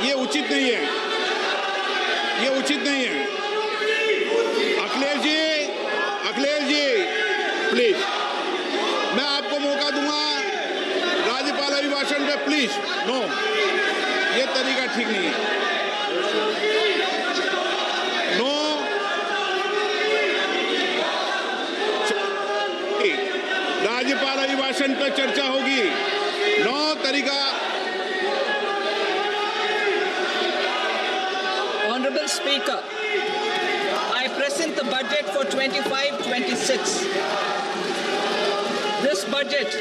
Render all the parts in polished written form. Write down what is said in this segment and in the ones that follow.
ये उचित नहीं है, ये उचित नहीं है। अखिलेश जी प्लीज, मैं आपको मौका दूंगा राज्यपाल अभिभाषण पे, प्लीज। नो, ये तरीका ठीक नहीं है। नो, राज्यपाल अभिभाषण पे चर्चा होगी। नो तरीका। Honorable Speaker, I present the budget for 25-26. This budget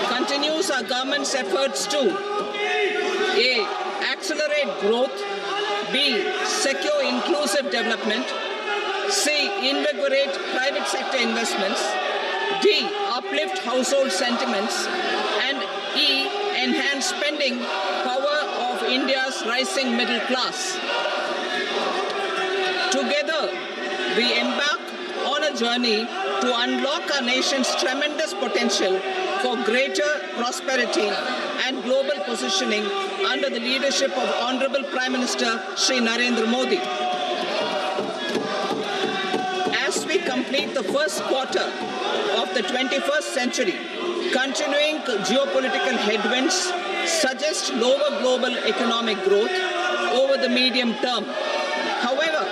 continues our government's efforts to A. Accelerate growth, B. Secure inclusive development, C. Invigorate private sector investments, D. Uplift household sentiments, and E. Enhance spending power of India's rising middle class. Together, we embark on a journey to unlock our nation's tremendous potential for greater prosperity and global positioning under the leadership of Honorable Prime Minister Shri Narendra Modi. As we complete the first quarter of the 21st century, continuing geopolitical headwinds suggest lower global economic growth over the medium term. However,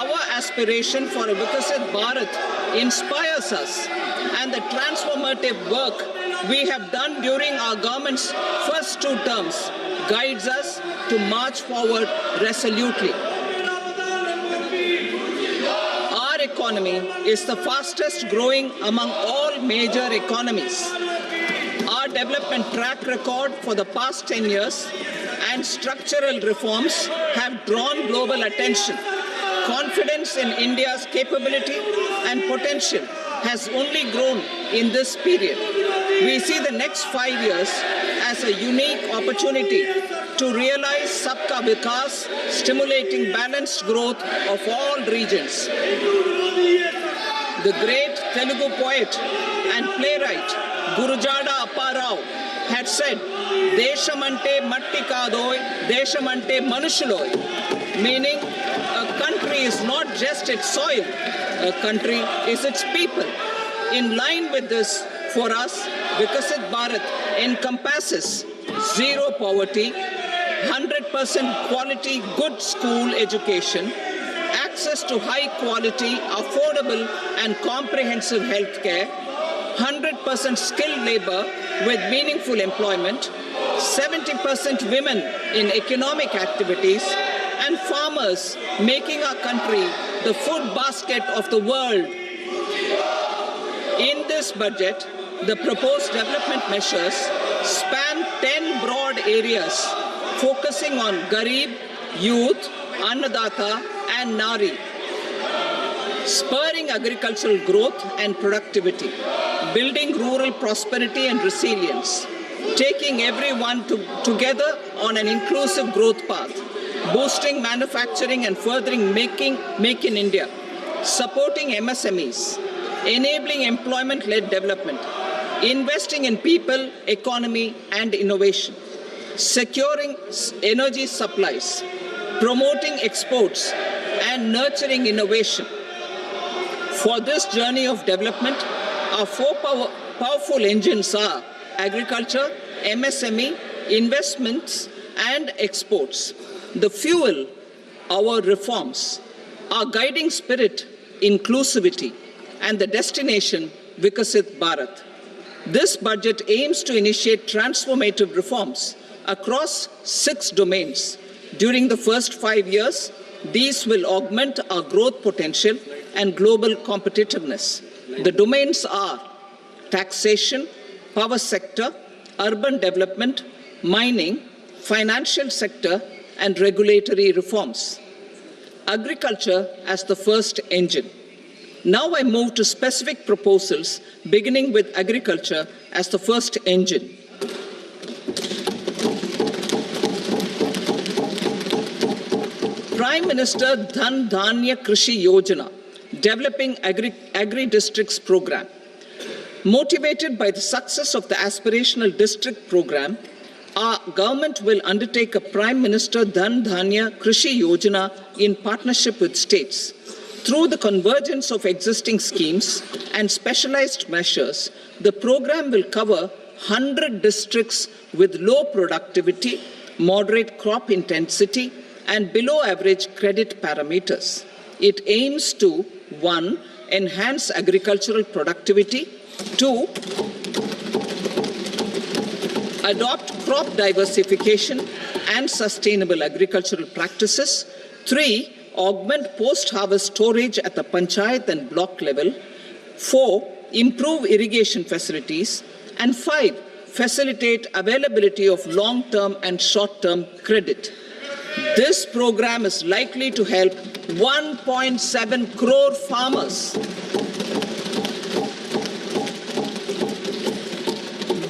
our aspiration for a Vikasit Bharat inspires us, and the transformative work we have done during our government's first 2 terms guides us to march forward resolutely. Our economy is the fastest growing among all major economies. Our development track record for the past 10 years and structural reforms have drawn global attention. Confidence in India's capability and potential has only grown in this period. We see the next 5 years as a unique opportunity to realize Sabka Vikas, stimulating balanced growth of all regions. The great Telugu poet and playwright Gurujada Apparao had said, "Deshamante matti kadoy, deshamante manushuloy," meaning a country is not just its soil, a country is its people. In line with this, for us, Vikasit Bharat encompasses zero poverty, 100% quality good school education, access to high quality, affordable and comprehensive health care, 100% skilled labor with meaningful employment, 70% women in economic activities, and farmers making our country the food basket of the world. In this budget, the proposed development measures span 10 broad areas, focusing on Garib, youth, Annadata, and Nari, spurring agricultural growth and productivity, building rural prosperity and resilience, taking everyone together on an inclusive growth path, boosting manufacturing and furthering Make in India, supporting MSMEs, enabling employment-led development, investing in people, economy, and innovation, securing energy supplies, promoting exports, and nurturing innovation. For this journey of development, our 4 powerful engines are agriculture, MSME, investments, and exports. The fuel, our reforms, our guiding spirit, inclusivity, and the destination, Vikasit Bharat. This budget aims to initiate transformative reforms across 6 domains. During the first 5 years, these will augment our growth potential and global competitiveness. The domains are taxation, power sector, urban development, mining, financial sector, and regulatory reforms. Agriculture as the first engine. Now I move to specific proposals, beginning with agriculture as the first engine. Prime Minister Dhan Dhanya Krishi Yojana, developing agri-districts program. Motivated by the success of the aspirational district program, Our government will undertake a Prime Minister Dhan Dhanya Krishi Yojana in partnership with states. Through the convergence of existing schemes and specialized measures, the program will cover 100 districts with low productivity, moderate crop intensity, and below average credit parameters. It aims to 1. Enhance agricultural productivity, 2. Adopt crop diversification and sustainable agricultural practices, 3. Augment post-harvest storage at the panchayat and block level, 4. Improve irrigation facilities, and 5. Facilitate availability of long-term and short-term credit. This program is likely to help 1.7 crore farmers.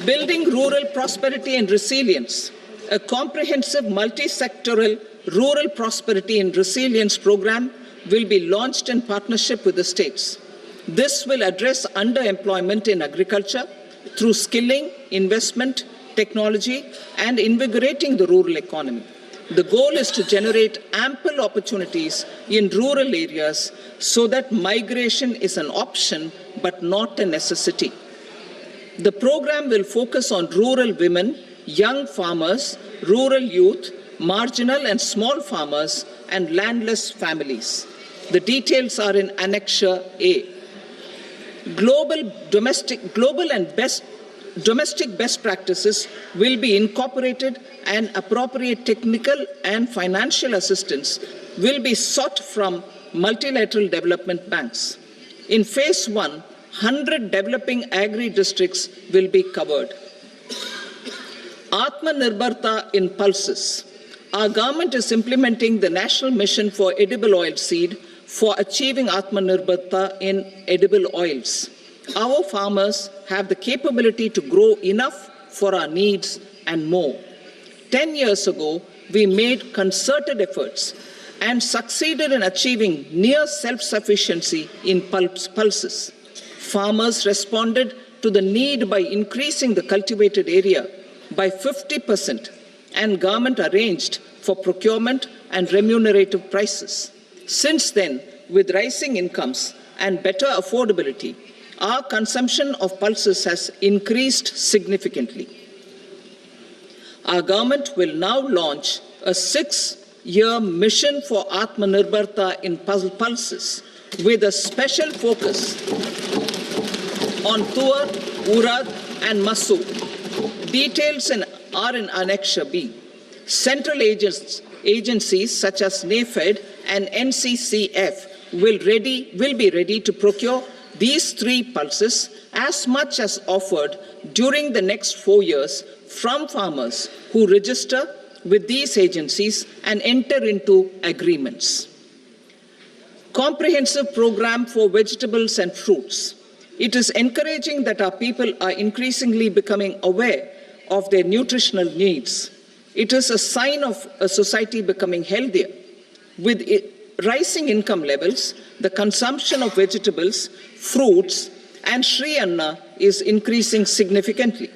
Building rural prosperity and resilience. A comprehensive multi-sectoral rural prosperity and resilience program will be launched in partnership with the states. This will address underemployment in agriculture through skilling, investment, technology, and invigorating the rural economy. The goal is to generate ample opportunities in rural areas so that migration is an option but not a necessity. The program will focus on rural women, young farmers, rural youth, marginal and small farmers, and landless families. The details are in Annexure A. Domestic best practices will be incorporated, and appropriate technical and financial assistance will be sought from multilateral development banks. In Phase 1, 100 developing agri-districts will be covered. Atmanirbharta in pulses. Our government is implementing the National Mission for Edible Oilseed for achieving Atmanirbharta in edible oils. Our farmers have the capability to grow enough for our needs and more. 10 years ago, we made concerted efforts and succeeded in achieving near self-sufficiency in pulses. Farmers responded to the need by increasing the cultivated area by 50%, and government arranged for procurement and remunerative prices. Since then, with rising incomes and better affordability, our consumption of pulses has increased significantly. Our government will now launch a 6-year mission for Atmanirbharta in pulses with a special focus on Tuar, Urad, and Masoor. Details are in Annexure B. Central agencies such as NAFED and NCCF will be ready to procure these 3 pulses as much as offered during the next 4 years from farmers who register with these agencies and enter into agreements. Comprehensive program for vegetables and fruits. It is encouraging that our people are increasingly becoming aware of their nutritional needs. It is a sign of a society becoming healthier. With rising income levels, the consumption of vegetables, fruits, and Shri Anna is increasing significantly.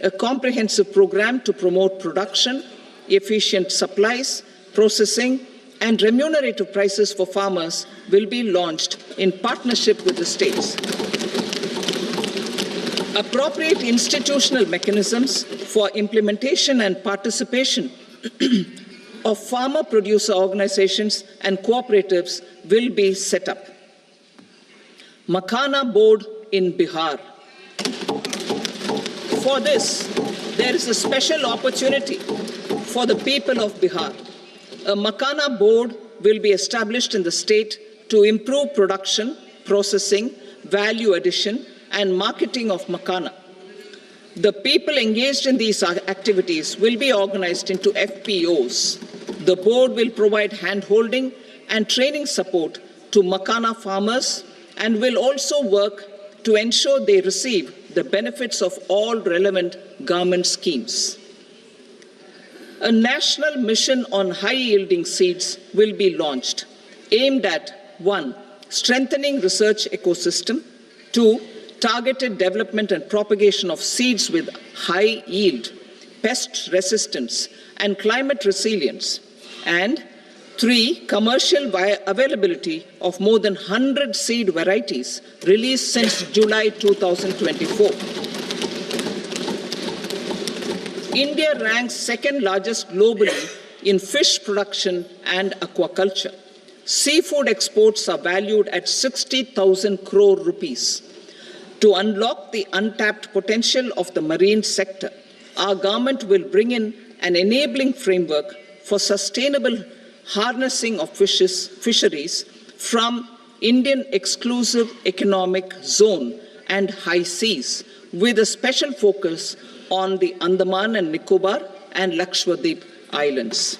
A comprehensive program to promote production, efficient supplies, processing, and remunerative prices for farmers will be launched in partnership with the states. Appropriate institutional mechanisms for implementation and participation of farmer producer organizations and cooperatives will be set up. Makhana Board in Bihar. For this, there is a special opportunity for the people of Bihar. A Makhana Board will be established in the state to improve production, processing, value addition, and marketing of Makhana. The people engaged in these activities will be organized into FPOs. The board will provide hand-holding and training support to Makhana farmers and will also work to ensure they receive the benefits of all relevant government schemes. A national mission on high-yielding seeds will be launched, aimed at 1. Strengthening research ecosystem, 2. Targeted development and propagation of seeds with high yield, pest resistance and climate resilience. And 3, commercial availability of more than 100 seed varieties released since July 2024. India ranks second largest globally in fish production and aquaculture. Seafood exports are valued at 60,000 crore rupees. To unlock the untapped potential of the marine sector, our government will bring in an enabling framework for sustainable harnessing of fisheries from Indian exclusive economic zone and high seas, with a special focus on the Andaman and Nicobar and Lakshadweep Islands.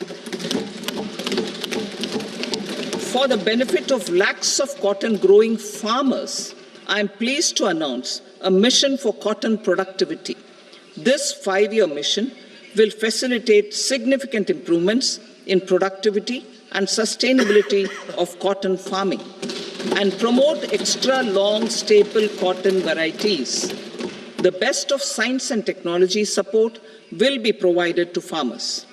For the benefit of lakhs of cotton growing farmers, I am pleased to announce a mission for cotton productivity. This 5-year mission will facilitate significant improvements in productivity and sustainability of cotton farming and promote extra long staple cotton varieties. The best of science and technology support will be provided to farmers.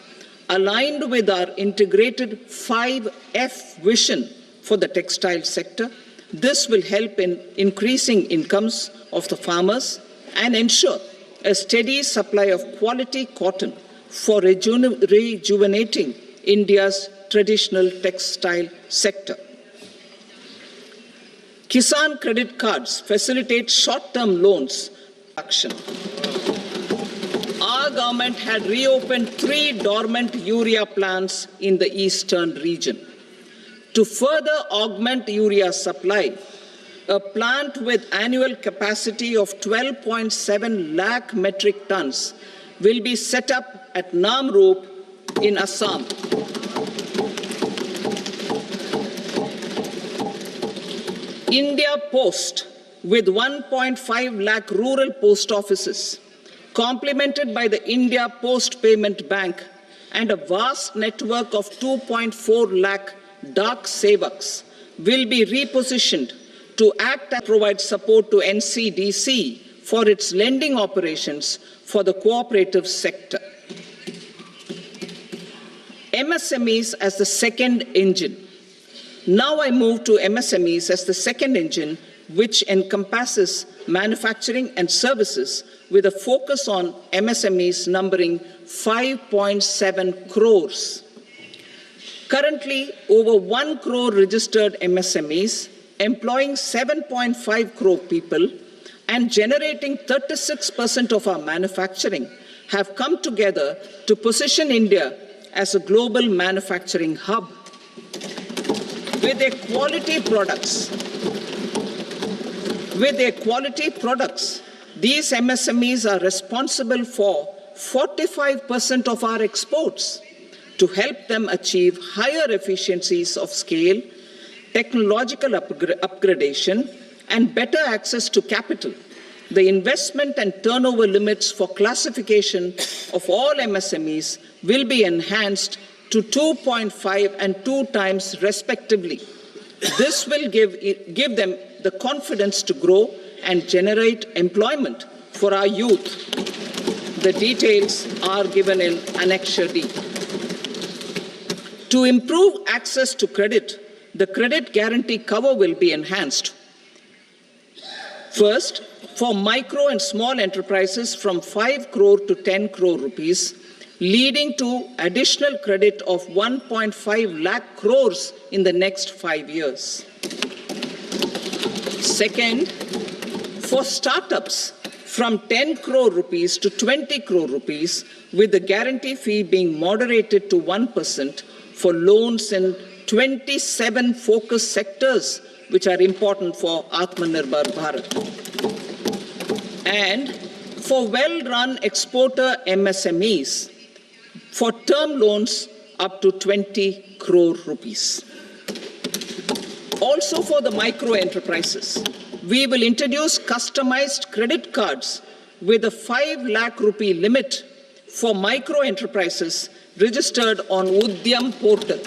Aligned with our integrated 5F vision for the textile sector, this will help in increasing incomes of the farmers and ensure a steady supply of quality cotton for rejuvenating India's traditional textile sector. Kisan credit cards facilitate short-term loans action. Our government had reopened 3 dormant urea plants in the eastern region. To further augment urea supply, a plant with annual capacity of 12.7 lakh metric tons will be set up at Namrup in Assam. India Post, with 1.5 lakh rural post offices, complemented by the India Post Payment Bank and a vast network of 2.4 lakh Dak Sevaks, will be repositioned to act and provide support to NCDC for its lending operations for the cooperative sector. MSMEs as the second engine. Now I move to MSMEs as the second engine, which encompasses manufacturing and services with a focus on MSMEs numbering 5.7 crores. Currently, over 1 crore registered MSMEs, employing 7.5 crore people and generating 36% of our manufacturing, have come together to position India as a global manufacturing hub. With their quality products, these MSMEs are responsible for 45% of our exports. To help them achieve higher efficiencies of scale, technological upgradation, and better access to capital, the investment and turnover limits for classification of all MSMEs will be enhanced to 2.5 and 2 times respectively. This will give them the confidence to grow and generate employment for our youth. The details are given in Annexure D. To improve access to credit, the credit guarantee cover will be enhanced. First, for micro and small enterprises from 5 crore to 10 crore rupees, leading to additional credit of 1.5 lakh crores in the next 5 years. Second, for startups from 10 crore rupees to 20 crore rupees, with the guarantee fee being moderated to 1% for loans in 27 focus sectors which are important for Atmanirbhar Bharat. And for well-run exporter MSMEs, for term loans up to 20 crore rupees. Also for the micro enterprises, we will introduce customized credit cards with a 5 lakh rupee limit for micro enterprises registered on Udyam portal.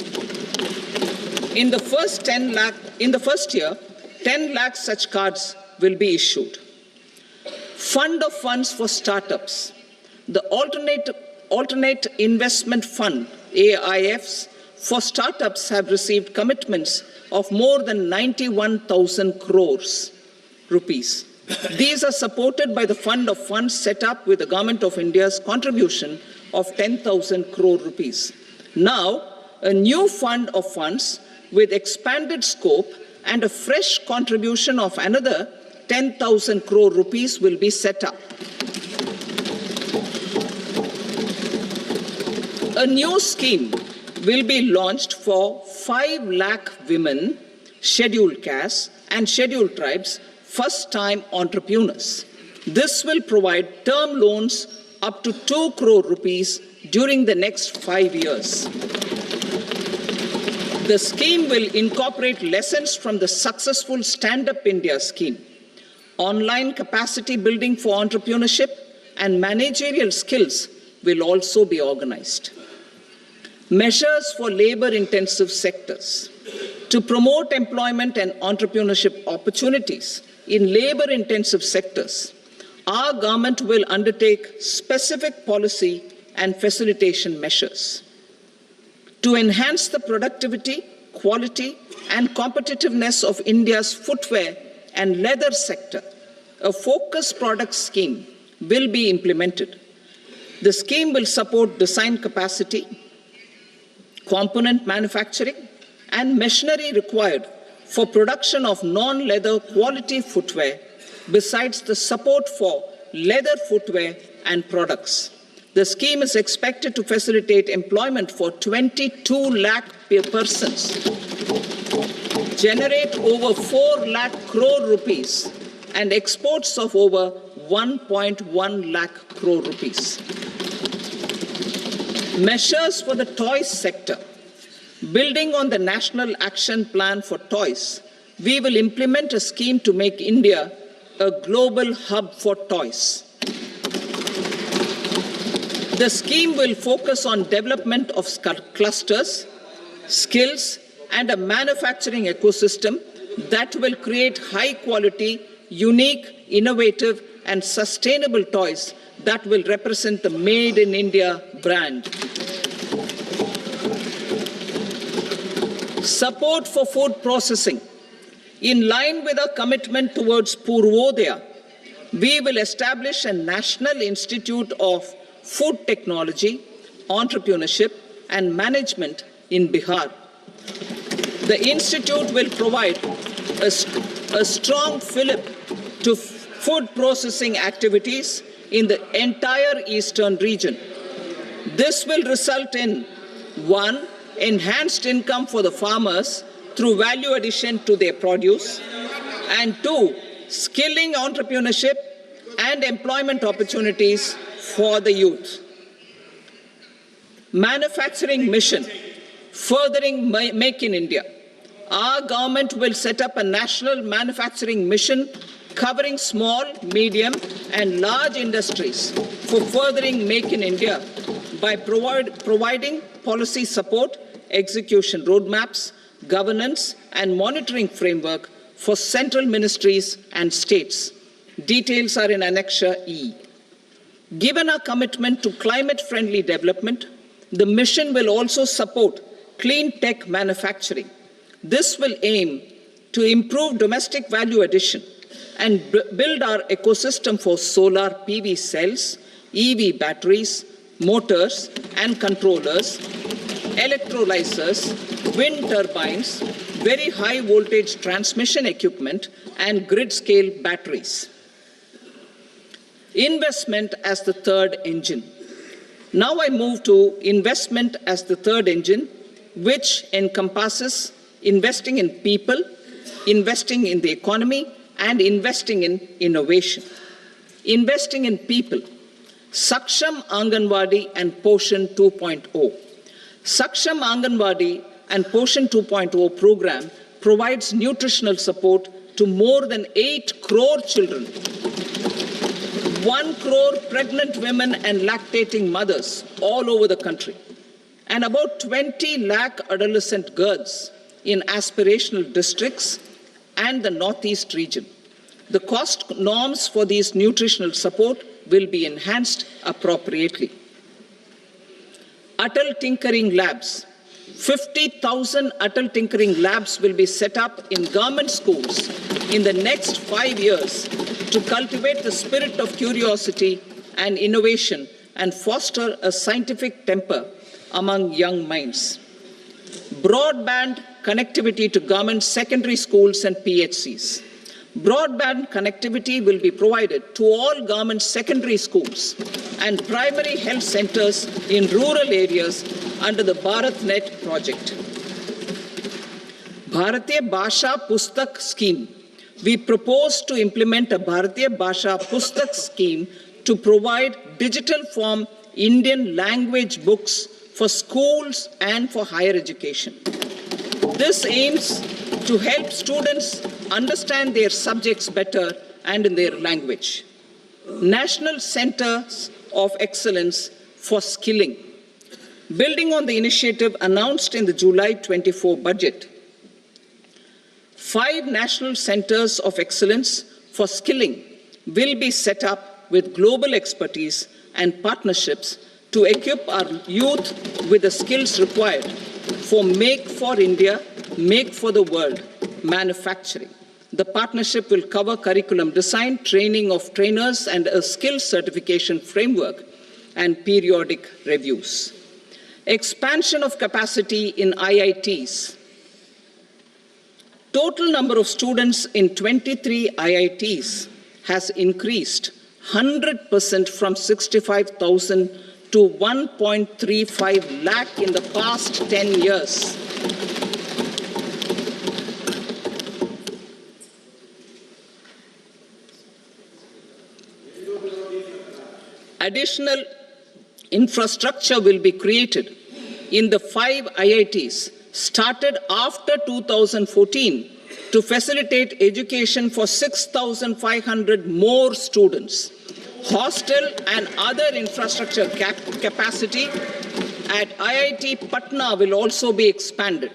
In the first year, 10 lakh such cards will be issued. Fund of funds for startups. The Alternate Investment Fund, AIFs, for startups have received commitments of more than 91,000 crores rupees. These are supported by the fund of funds set up with the Government of India's contribution of 10,000 crore rupees. Now, a new fund of funds with expanded scope and a fresh contribution of another 10,000 crore rupees will be set up. A new scheme will be launched for 5 lakh women, scheduled castes and scheduled tribes, first-time entrepreneurs. This will provide term loans up to 2 crore rupees during the next 5 years. The scheme will incorporate lessons from the successful Stand Up India scheme. Online capacity building for entrepreneurship and managerial skills will also be organized. Measures for labor-intensive sectors. To promote employment and entrepreneurship opportunities in labor-intensive sectors, our government will undertake specific policy and facilitation measures. To enhance the productivity, quality, and competitiveness of India's footwear and leather sector, a focused product scheme will be implemented. The scheme will support design capacity, component manufacturing, and machinery required for production of non-leather quality footwear, besides the support for leather footwear and products. The scheme is expected to facilitate employment for 22 lakh persons, generate over 4 lakh crore rupees, and exports of over 1.1 lakh crore rupees. Measures for the toys sector. Building on the National Action Plan for Toys, we will implement a scheme to make India a global hub for toys. The scheme will focus on development of clusters, skills, and a manufacturing ecosystem that will create high-quality, unique, innovative, and sustainable toys that will represent the Made in India brand. Support for food processing. In line with our commitment towards Purvodaya, we will establish a National Institute of Food Technology, Entrepreneurship and Management in Bihar. The institute will provide a strong fillip to food processing activities in the entire eastern region. This will result in 1. Enhanced income for the farmers through value addition to their produce, and 2. Skilling entrepreneurship and employment opportunities for the youth. Manufacturing mission, furthering Make in India. Our government will set up a national manufacturing mission covering small, medium, and large industries for furthering Make in India by providing policy support, execution roadmaps, governance, and monitoring framework for central ministries and states. Details are in Annexure E. Given our commitment to climate-friendly development, the mission will also support clean tech manufacturing. This will aim to improve domestic value addition and build our ecosystem for solar PV cells, EV batteries, motors and controllers, electrolyzers, wind turbines, very high voltage transmission equipment, and grid-scale batteries. Investment as the third engine. Now I move to investment as the third engine, which encompasses investing in people, investing in the economy, and investing in innovation. Investing in people. Saksham Anganwadi and Poshan 2.0. Saksham Anganwadi and Poshan 2.0 program provides nutritional support to more than 8 crore children, 1 crore pregnant women and lactating mothers all over the country, and about 20 lakh adolescent girls in aspirational districts and the Northeast region. The cost norms for these nutritional support will be enhanced appropriately. Atal Tinkering Labs. 50,000 Atal Tinkering Labs will be set up in government schools in the next 5 years to cultivate the spirit of curiosity and innovation and foster a scientific temper among young minds. Broadband connectivity to government secondary schools and PHCs. Broadband connectivity will be provided to all government secondary schools and primary health centers in rural areas under the BharatNet project. Bharatiya Bhasha Pustak Scheme. We propose to implement a Bharatiya Bhasha Pustak scheme to provide digital form Indian language books for schools and for higher education. This aims to help students understand their subjects better and in their language. National Centers of Excellence for Skilling. Building on the initiative announced in the July 24 budget, 5 national centers of excellence for skilling will be set up with global expertise and partnerships to equip our youth with the skills required for Make for India, Make for the World manufacturing. The partnership will cover curriculum design, training of trainers, and a skills certification framework and periodic reviews. Expansion of capacity in IITs. Total number of students in 23 IITs has increased 100% from 65,000 to 1.35 lakh in the past 10 years. Additional infrastructure will be created in the 5 IITs started after 2014 to facilitate education for 6,500 more students. Hostel and other infrastructure capacity at IIT Patna will also be expanded.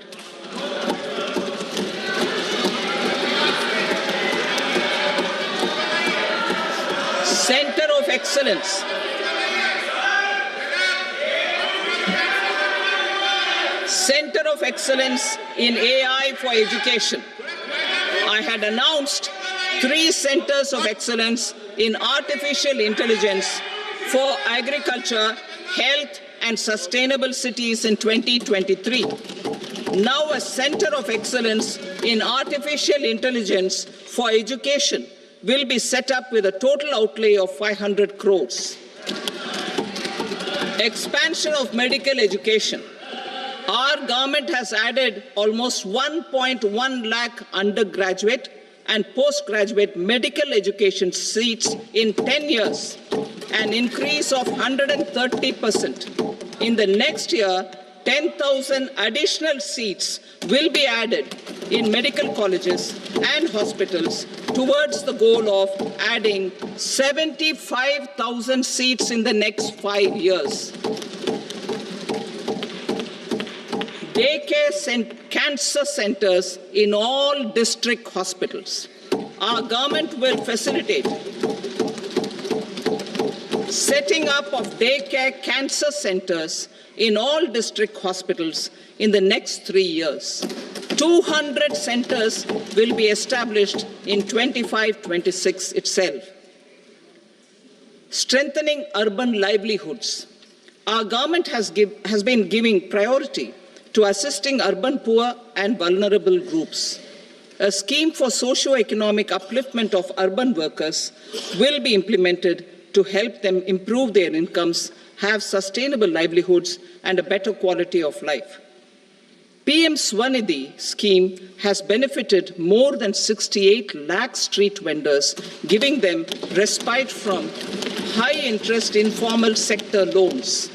Center of Excellence. Center of Excellence in AI for Education. I had announced 3 centers of excellence in artificial intelligence for agriculture, health, and sustainable cities in 2023. Now a center of excellence in artificial intelligence for education will be set up with a total outlay of 500 crores. Expansion of medical education. Our government has added almost 1.1 lakh undergraduate and postgraduate medical education seats in 10 years, an increase of 130%. In the next year, 10,000 additional seats will be added in medical colleges and hospitals towards the goal of adding 75,000 seats in the next 5 years. Daycare cancer centers in all district hospitals. Our government will facilitate setting up of daycare cancer centers in all district hospitals in the next 3 years. 200 centers will be established in 25-26 itself. Strengthening urban livelihoods. Our government has been giving priority to assisting urban poor and vulnerable groups. A scheme for socio-economic upliftment of urban workers will be implemented to help them improve their incomes, have sustainable livelihoods, and a better quality of life. PM Swanidhi scheme has benefited more than 68 lakh street vendors, giving them respite from high-interest informal sector loans.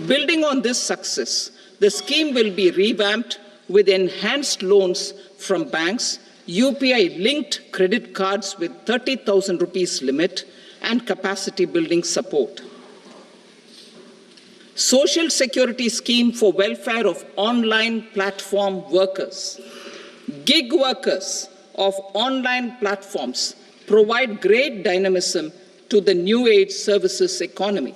Building on this success, the scheme will be revamped with enhanced loans from banks, UPI-linked credit cards with 30,000 rupees limit, and capacity building support. Social Security Scheme for welfare of online platform workers. Gig workers of online platforms provide great dynamism to the new age services economy.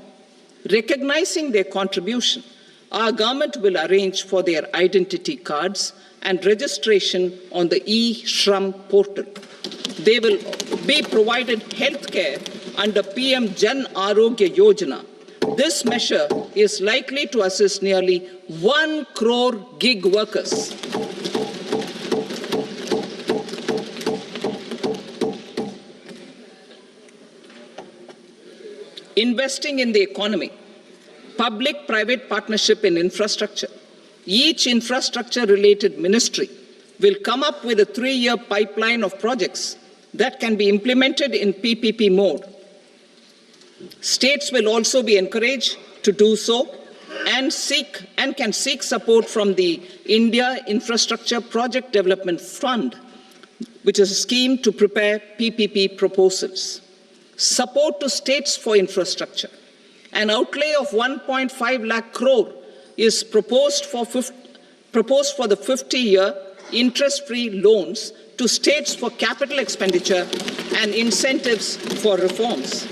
Recognizing their contribution, Our government will arrange for their identity cards and registration on the e-Shram portal. They will be provided healthcare under PM Jan Arogya Yojana. This measure is likely to assist nearly 1 crore gig workers. Investing in the economy, public-private partnership in infrastructure. Each infrastructure-related ministry will come up with a 3-year pipeline of projects that can be implemented in PPP mode. States will also be encouraged to do so and can seek support from the India Infrastructure Project Development Fund, which is a scheme to prepare PPP proposals. Support to states for infrastructure. An outlay of 1.5 lakh crore is proposed for the 50-year interest-free loans to states for capital expenditure and incentives for reforms.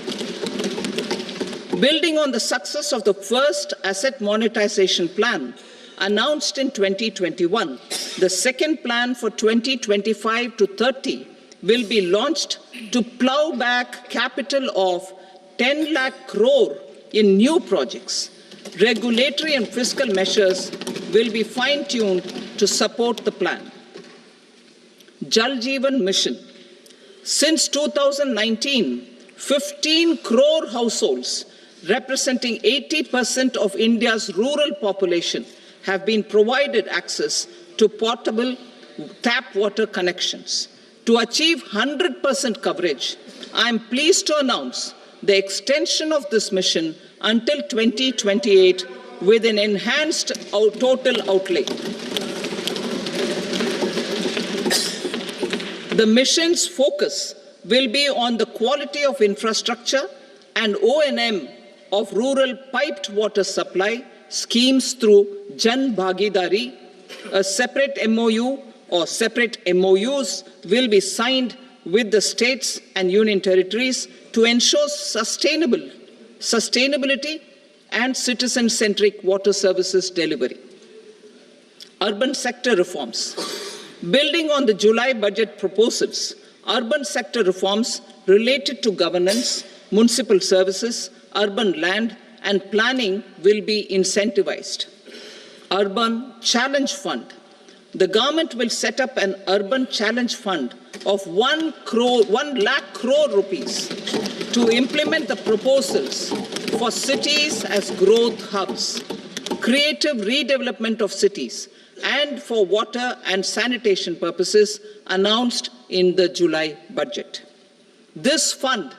Building on the success of the first asset monetization plan announced in 2021, the second plan for 2025 to 30 will be launched to plow back capital of 10 lakh crore in new projects. Regulatory and fiscal measures will be fine-tuned to support the plan. Jal Jeevan Mission. Since 2019, 15 crore households, representing 80% of India's rural population, have been provided access to portable tap water connections. To achieve 100% coverage, I am pleased to announce the extension of this mission until 2028 with an enhanced total outlay. The mission's focus will be on the quality of infrastructure and O&M of rural piped water supply schemes through Jan Bhagidari. A separate MOU or separate MOUs will be signed with the states and union territories to ensure sustainability and citizen-centric water services delivery. Urban sector reforms. Building on the July budget proposals, urban sector reforms related to governance, municipal services, urban land and planning will be incentivized. Urban Challenge Fund. The government will set up an urban challenge fund of 1 lakh crore rupees to implement the proposals for cities as growth hubs, creative redevelopment of cities, and for water and sanitation purposes announced in the July budget. This fund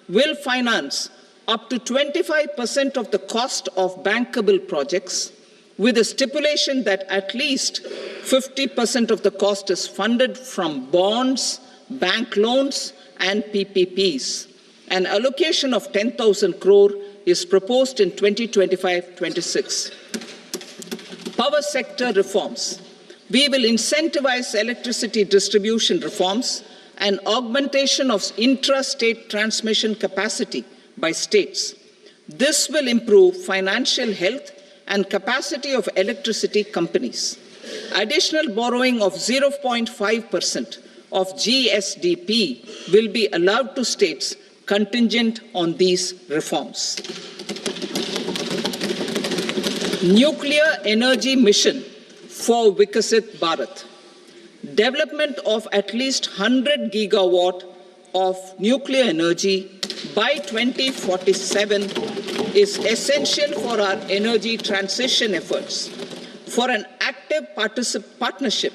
will finance up to 25% of the cost of bankable projects, with a stipulation that at least 50% of the cost is funded from bonds, bank loans, and PPPs. An allocation of 10,000 crore is proposed in 2025-26. Power sector reforms. We will incentivize electricity distribution reforms and augmentation of intra-state transmission capacity by states. This will improve financial health and capacity of electricity companies. Additional borrowing of 0.5% of GSDP will be allowed to states contingent on these reforms. Nuclear energy mission for Vikasit Bharat. Development of at least 100 gigawatt of nuclear energy by 2047 is essential for our energy transition efforts. For an active partnership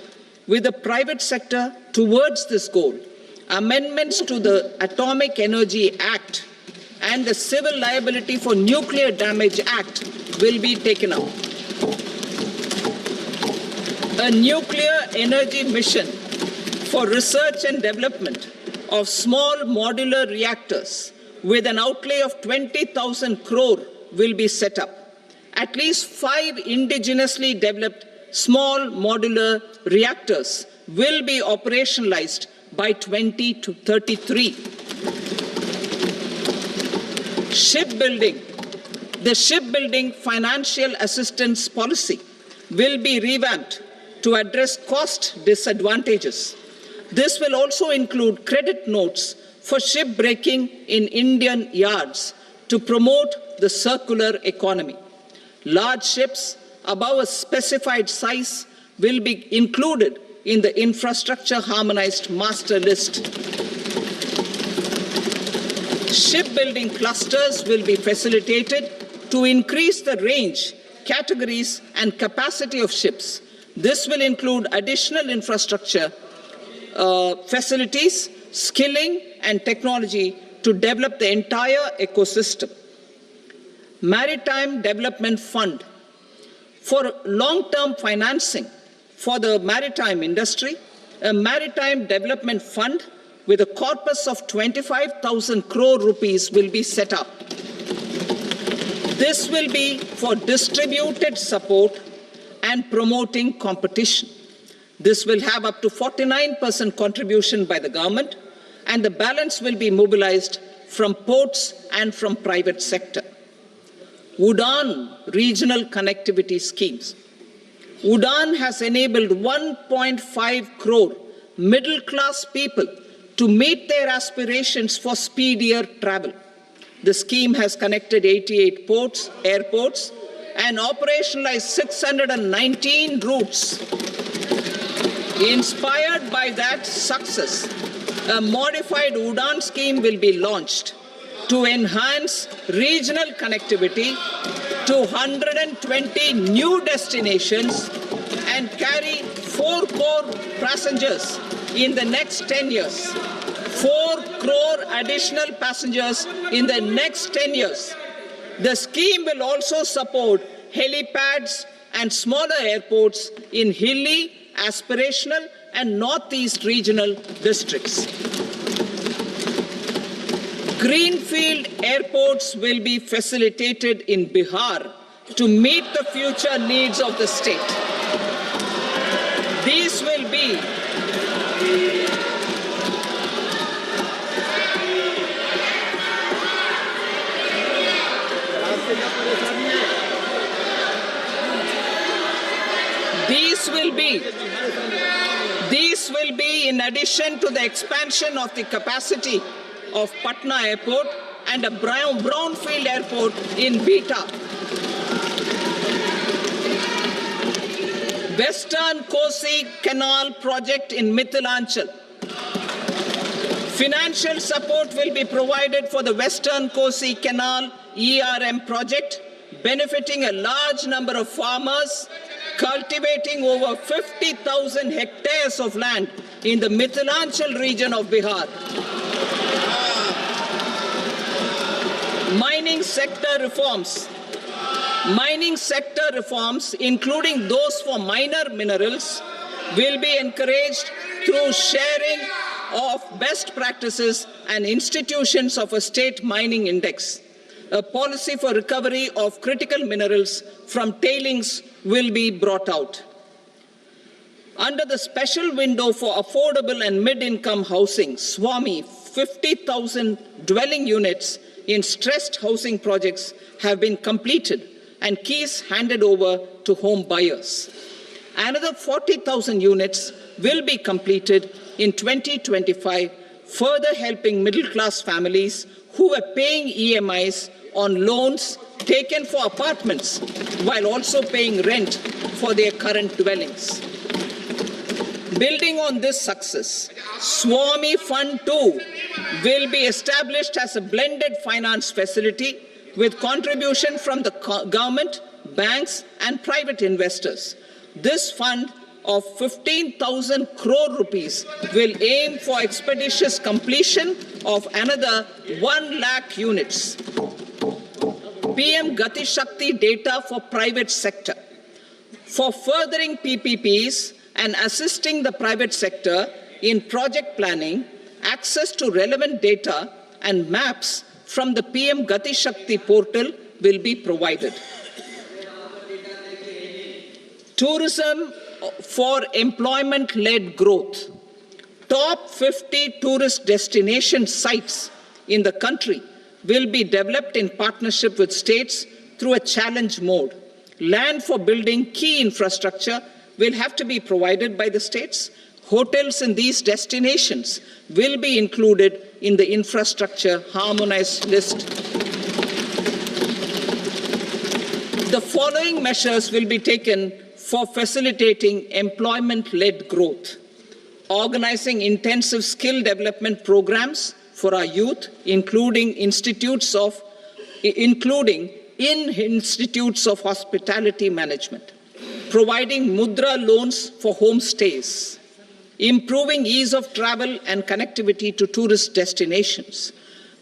with the private sector towards this goal, amendments to the Atomic Energy Act and the Civil Liability for Nuclear Damage Act will be taken up. A nuclear energy mission for research and development of small modular reactors with an outlay of 20,000 crore will be set up. At least 5 indigenously developed small modular reactors will be operationalized by 2033. Shipbuilding. The shipbuilding financial assistance policy will be revamped to address cost disadvantages. This will also include credit notes for shipbreaking in Indian yards to promote the circular economy. Large ships above a specified size will be included in the infrastructure harmonized master list. Shipbuilding clusters will be facilitated to increase the range, categories, and capacity of ships. This will include additional infrastructure, facilities, skilling, and technology to develop the entire ecosystem. Maritime Development Fund. For long-term financing for the maritime industry, a Maritime Development Fund with a corpus of 25,000 crore rupees will be set up. This will be for distributed support and promoting competition. This will have up to 49% contribution by the government, and the balance will be mobilized from ports and from private sector. UDAN regional connectivity schemes. UDAN has enabled 1.5 crore middle-class people to meet their aspirations for speedier travel. The scheme has connected 88 airports, and operationalized 619 routes. Inspired by that success, a modified UDAN scheme will be launched to enhance regional connectivity to 120 new destinations and carry 4 crore passengers in the next 10 years. 4 crore additional passengers in the next 10 years. The scheme will also support helipads and smaller airports in hilly, aspirational, and northeast regional districts. Greenfield airports will be facilitated in Bihar to meet the future needs of the state. These will be in addition to the expansion of the capacity of Patna Airport and a brownfield airport in Beta. Western Kosi Canal project in Mithilanchal. Financial support will be provided for the Western Kosi Canal ERM project, benefiting a large number of farmers, cultivating over 50,000 hectares of land in the Mithilanchal region of Bihar. Mining sector reforms. Mining sector reforms, including those for minor minerals, will be encouraged through sharing of best practices and institutions of a state mining index. A policy for recovery of critical minerals from tailings will be brought out. Under the special window for affordable and mid-income housing, SWAMI, 50,000 dwelling units in stressed housing projects have been completed and keys handed over to home buyers. Another 40,000 units will be completed in 2025, further helping middle-class families who were paying EMIs on loans taken for apartments while also paying rent for their current dwellings. Building on this success, SWAMI Fund 2 will be established as a blended finance facility with contribution from the government, banks, and private investors. This fund of 15,000 crore rupees will aim for expeditious completion of another 1 lakh units. PM Gati Shakti data for private sector. For furthering PPPs and assisting the private sector in project planning, access to relevant data and maps from the PM Gati Shakti portal will be provided. Tourism for employment-led growth. Top 50 tourist destination sites in the country will be developed in partnership with states through a challenge mode. Land for building key infrastructure will have to be provided by the states. Hotels in these destinations will be included in the infrastructure harmonized list. The following measures will be taken for facilitating employment-led growth. Organizing intensive skill development programs for our youth, including in institutes of hospitality management. Providing mudra loans for homestays. Improving ease of travel and connectivity to tourist destinations.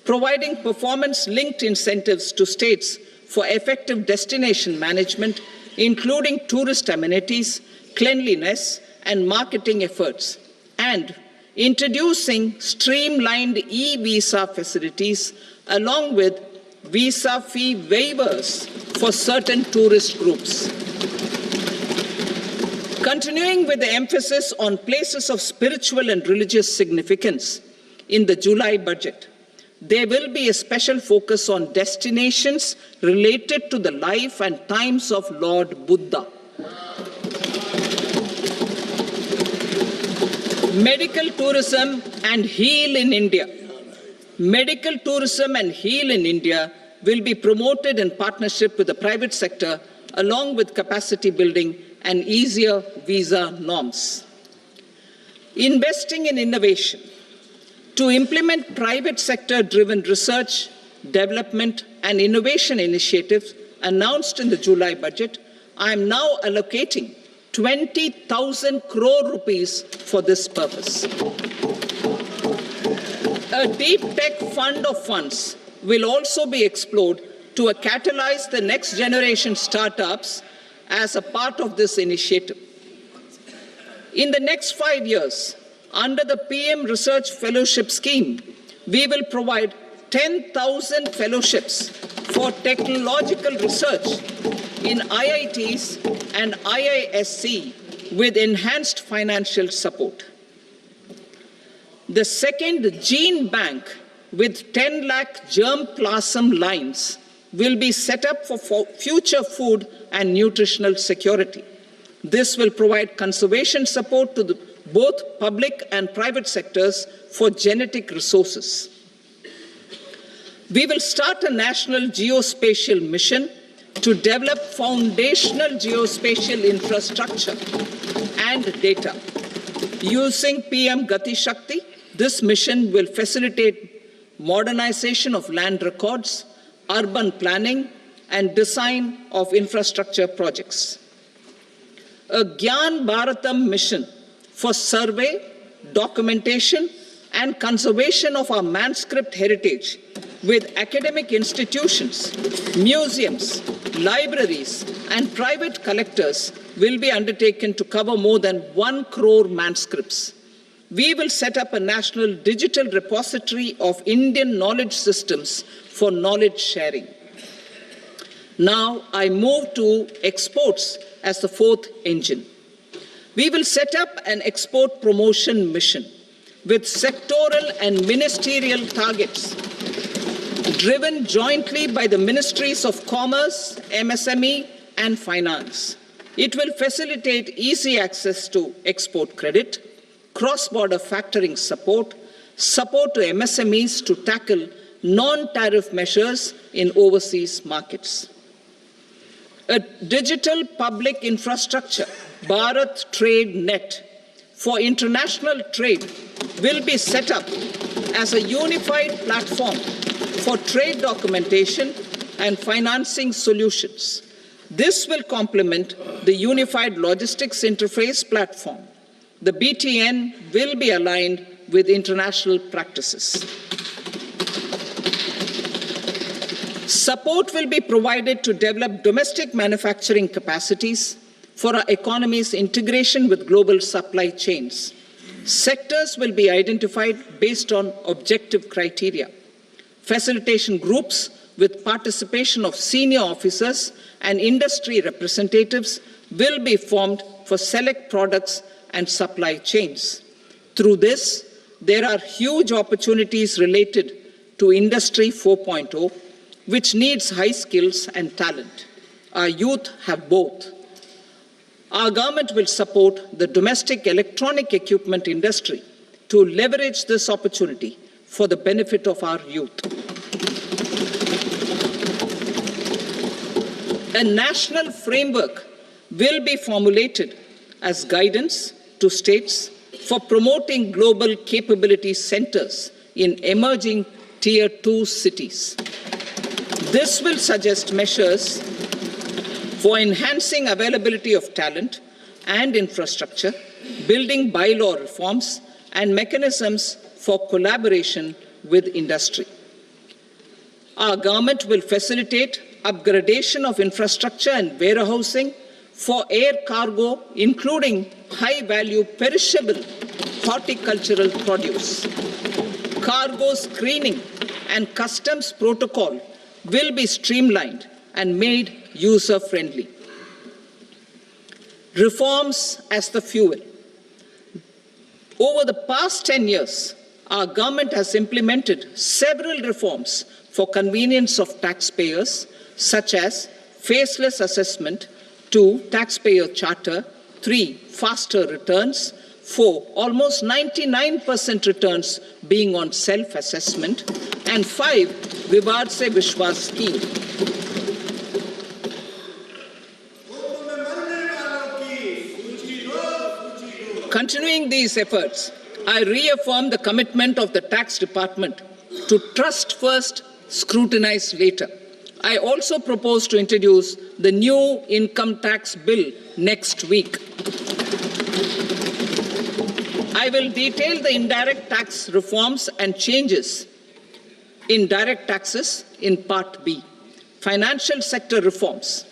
Providing performance-linked incentives to states for effective destination management, including tourist amenities, cleanliness, and marketing efforts. And introducing streamlined e-visa facilities along with visa fee waivers for certain tourist groups. Continuing with the emphasis on places of spiritual and religious significance, in the July budget, there will be a special focus on destinations related to the life and times of Lord Buddha. Medical tourism and heal in India. Medical tourism and heal in India will be promoted in partnership with the private sector, along with capacity building and easier visa norms. Investing in innovation. To implement private sector-driven research, development, and innovation initiatives announced in the July budget, I am now allocating 20,000 crore rupees for this purpose. A deep tech fund of funds will also be explored to catalyze the next generation startups as a part of this initiative. In the next 5 years, under the PM Research Fellowship Scheme, we will provide 10,000 fellowships for technological research in IITs and IISc with enhanced financial support. The second gene bank with 10 lakh germplasm lines will be set up for future food and nutritional security. This will provide conservation support to both public and private sectors for genetic resources. We will start a national geospatial mission to develop foundational geospatial infrastructure and data. Using PM Gati Shakti, this mission will facilitate modernization of land records, urban planning, and design of infrastructure projects. A Gyan Bharatam mission for survey, documentation, and conservation of our manuscript heritage with academic institutions, museums, libraries, and private collectors will be undertaken to cover more than 1 crore manuscripts. We will set up a national digital repository of Indian knowledge systems for knowledge sharing. Now I move to exports as the fourth engine. We will set up an export promotion mission with sectoral and ministerial targets driven jointly by the Ministries of Commerce, MSME, and Finance. It will facilitate easy access to export credit, cross-border factoring support, support to MSMEs to tackle non-tariff measures in overseas markets. A digital public infrastructure, Bharat Trade Net, for international trade will be set up as a unified platform for trade documentation and financing solutions. This will complement the Unified Logistics Interface platform. The BTN will be aligned with international practices. Support will be provided to develop domestic manufacturing capacities for our economy's integration with global supply chains. Sectors will be identified based on objective criteria. Facilitation groups with participation of senior officers and industry representatives will be formed for select products and supply chains. Through this, there are huge opportunities related to Industry 4.0, which needs high skills and talent. Our youth have both. Our government will support the domestic electronic equipment industry to leverage this opportunity for the benefit of our youth. A national framework will be formulated as guidance to states for promoting global capability centers in emerging Tier 2 cities. This will suggest measures for enhancing availability of talent and infrastructure, building bylaw reforms, and mechanisms for collaboration with industry. Our government will facilitate upgradation of infrastructure and warehousing for air cargo, including high-value perishable horticultural produce. Cargo screening and customs protocol will be streamlined and made user-friendly. Reforms as the fuel. Over the past 10 years, our government has implemented several reforms for convenience of taxpayers, such as faceless assessment, 2, taxpayer charter, 3, faster returns, 4, almost 99% returns being on self-assessment, and 5, Vivad Se Vishwas scheme. Continuing these efforts, I reaffirm the commitment of the Tax Department to trust first, scrutinize later. I also propose to introduce the new income tax bill next week. I will detail the indirect tax reforms and changes in direct taxes in Part B. Financial sector reforms.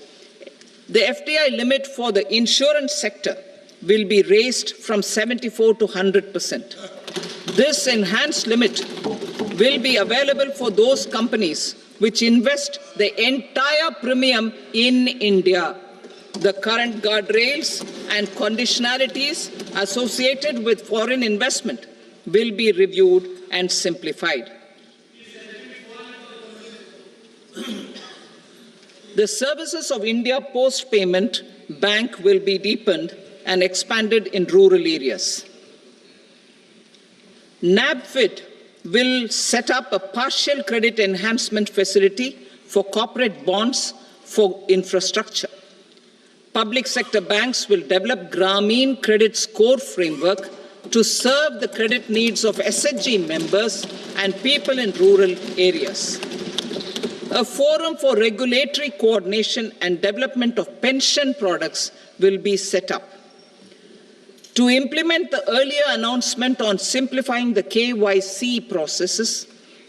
The FDI limit for the insurance sector will be raised from 74 to 100%. This enhanced limit will be available for those companies which invest the entire premium in India. The current guardrails and conditionalities associated with foreign investment will be reviewed and simplified. The services of India Post Payment Bank will be deepened and expanded in rural areas. NABFID will set up a partial credit enhancement facility for corporate bonds for infrastructure. Public sector banks will develop Grameen Credit Score framework to serve the credit needs of SHG members and people in rural areas. A forum for regulatory coordination and development of pension products will be set up. To implement the earlier announcement on simplifying the KYC processes,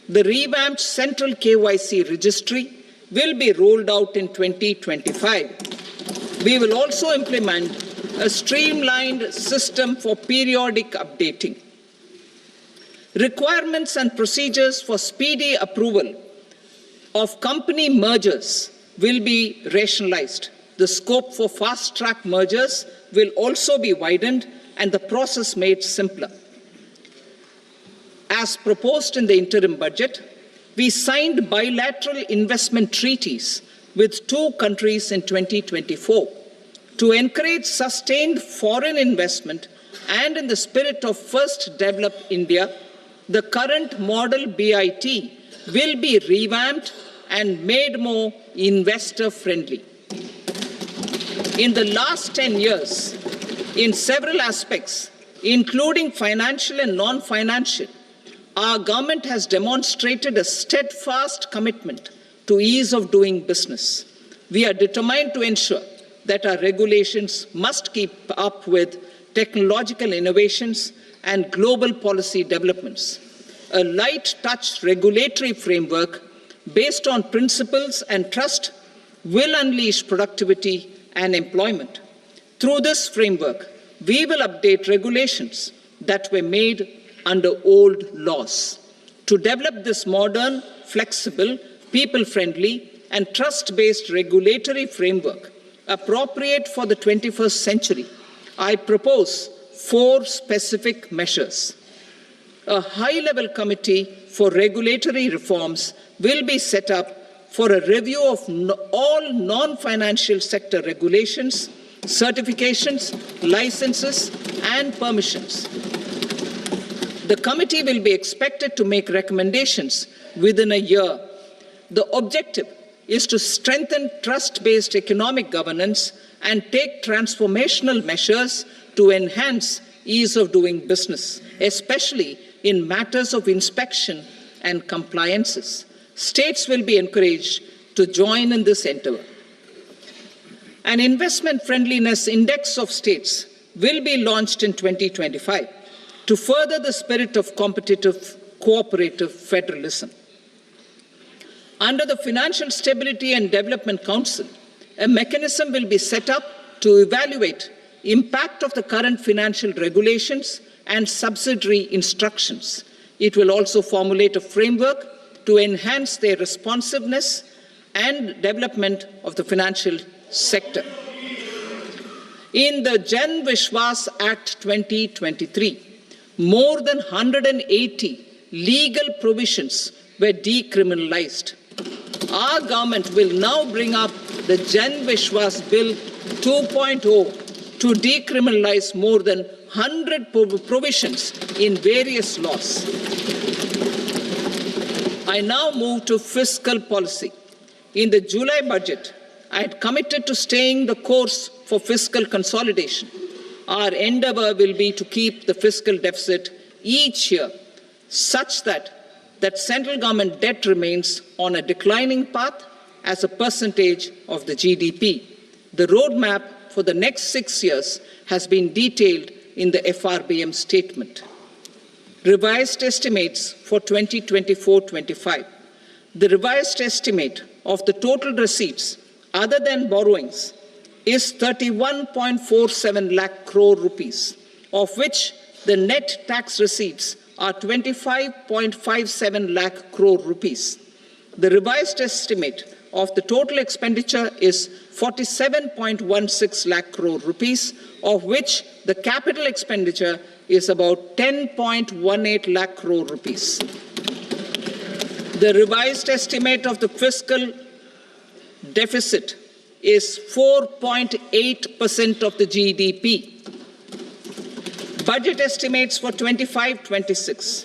the revamped Central KYC Registry will be rolled out in 2025. We will also implement a streamlined system for periodic updating. Requirements and procedures for speedy approval of company mergers will be rationalized. The scope for fast-track mergers will also be widened and the process made simpler. As proposed in the interim budget, we signed bilateral investment treaties with 2 countries in 2024 to encourage sustained foreign investment, and in the spirit of First Develop India, the current model BIT will be revamped and made more investor-friendly. In the last 10 years, in several aspects, including financial and non-financial, our government has demonstrated a steadfast commitment to ease of doing business. We are determined to ensure that our regulations must keep up with technological innovations and global policy developments. A light-touch regulatory framework based on principles and trust will unleash productivity and employment. Through this framework, we will update regulations that were made under old laws. To develop this modern, flexible, people-friendly, and trust-based regulatory framework appropriate for the 21st century, I propose 4 specific measures. A high-level committee for regulatory reforms will be set up for a review of all non-financial sector regulations, certifications, licenses, and permissions. The committee will be expected to make recommendations within a year. The objective is to strengthen trust-based economic governance and take transformational measures to enhance ease of doing business, especially in matters of inspection and compliances. States will be encouraged to join in this endeavor. An investment friendliness index of states will be launched in 2025 to further the spirit of competitive, cooperative federalism. Under the Financial Stability and Development Council, a mechanism will be set up to evaluate impact of the current financial regulations and subsidiary instructions. It will also formulate a framework to enhance their responsiveness and development of the financial sector. In the Jan Vishwas Act 2023, more than 180 legal provisions were decriminalized. Our government will now bring up the Jan Vishwas Bill 2.0 to decriminalize more than 100 provisions in various laws. I now move to fiscal policy. In the July budget, I had committed to staying the course for fiscal consolidation. Our endeavor will be to keep the fiscal deficit each year such that central government debt remains on a declining path as a percentage of the GDP. The roadmap for the next 6 years has been detailed in the FRBM statement. Revised estimates for 2024-25. The revised estimate of the total receipts other than borrowings is 31.47 lakh crore rupees, of which the net tax receipts are 25.57 lakh crore rupees. The revised estimate of the total expenditure is 47.16 lakh crore rupees, of which the capital expenditure is about 10.18 lakh crore rupees. The revised estimate of the fiscal deficit is 4.8% of the GDP. Budget estimates for 25-26.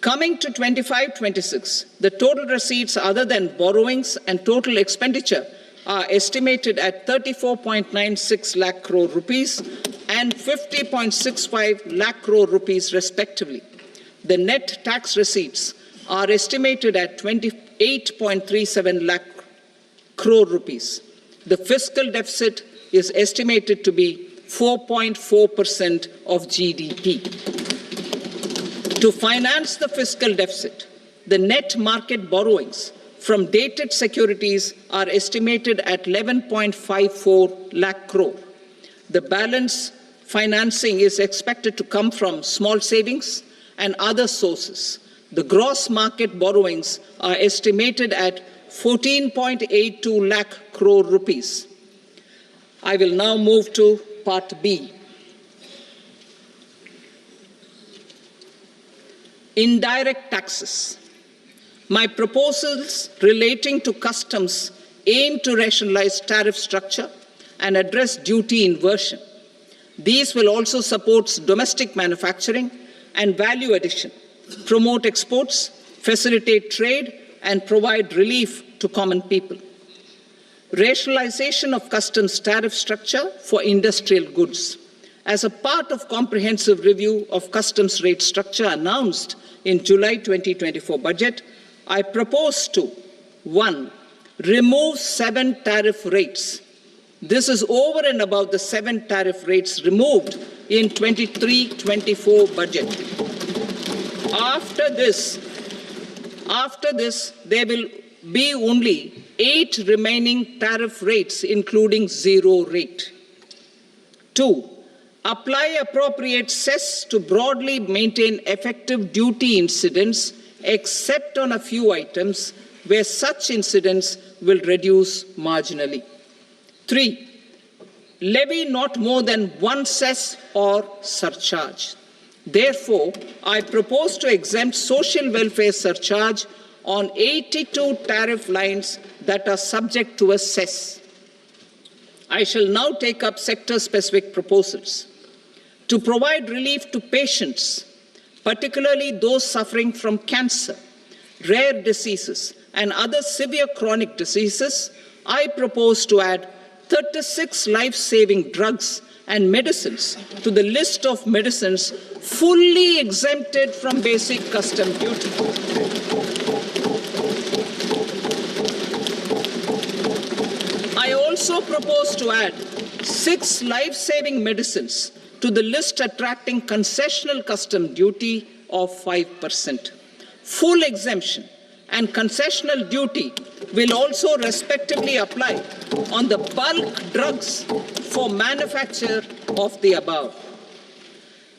Coming to 25-26, the total receipts other than borrowings and total expenditure are estimated at 34.96 lakh crore rupees and 50.65 lakh crore rupees respectively. The net tax receipts are estimated at 28.37 lakh crore rupees. The fiscal deficit is estimated to be 4.4% of GDP. To finance the fiscal deficit, the net market borrowings from dated securities are estimated at 11.54 lakh crore. The balance financing is expected to come from small savings and other sources. The gross market borrowings are estimated at 14.82 lakh crore rupees. I will now move to Part B. Indirect taxes. My proposals relating to customs aim to rationalize tariff structure and address duty inversion. These will also support domestic manufacturing and value addition, promote exports, facilitate trade, and provide relief to common people. Rationalization of customs tariff structure for industrial goods. As a part of comprehensive review of customs rate structure announced in July 2024 budget, I propose to 1. Remove 7 tariff rates. This is over and above the 7 tariff rates removed in 23-24 budget. After this, there will be only 8 remaining tariff rates, including 0 rate. 2. Apply appropriate cess to broadly maintain effective duty incidence, except on a few items where such incidence will reduce marginally. 3. Levy not more than 1 cess or surcharge. Therefore, I propose to exempt social welfare surcharge on 82 tariff lines that are subject to a cess. I shall now take up sector-specific proposals. To provide relief to patients, particularly those suffering from cancer, rare diseases, and other severe chronic diseases, I propose to add 36 life-saving drugs and medicines to the list of medicines fully exempted from basic custom duty. I also propose to add 6 life-saving medicines to the list attracting concessional custom duty of 5%. Full exemption and concessional duty will also respectively apply on the bulk drugs for manufacture of the above.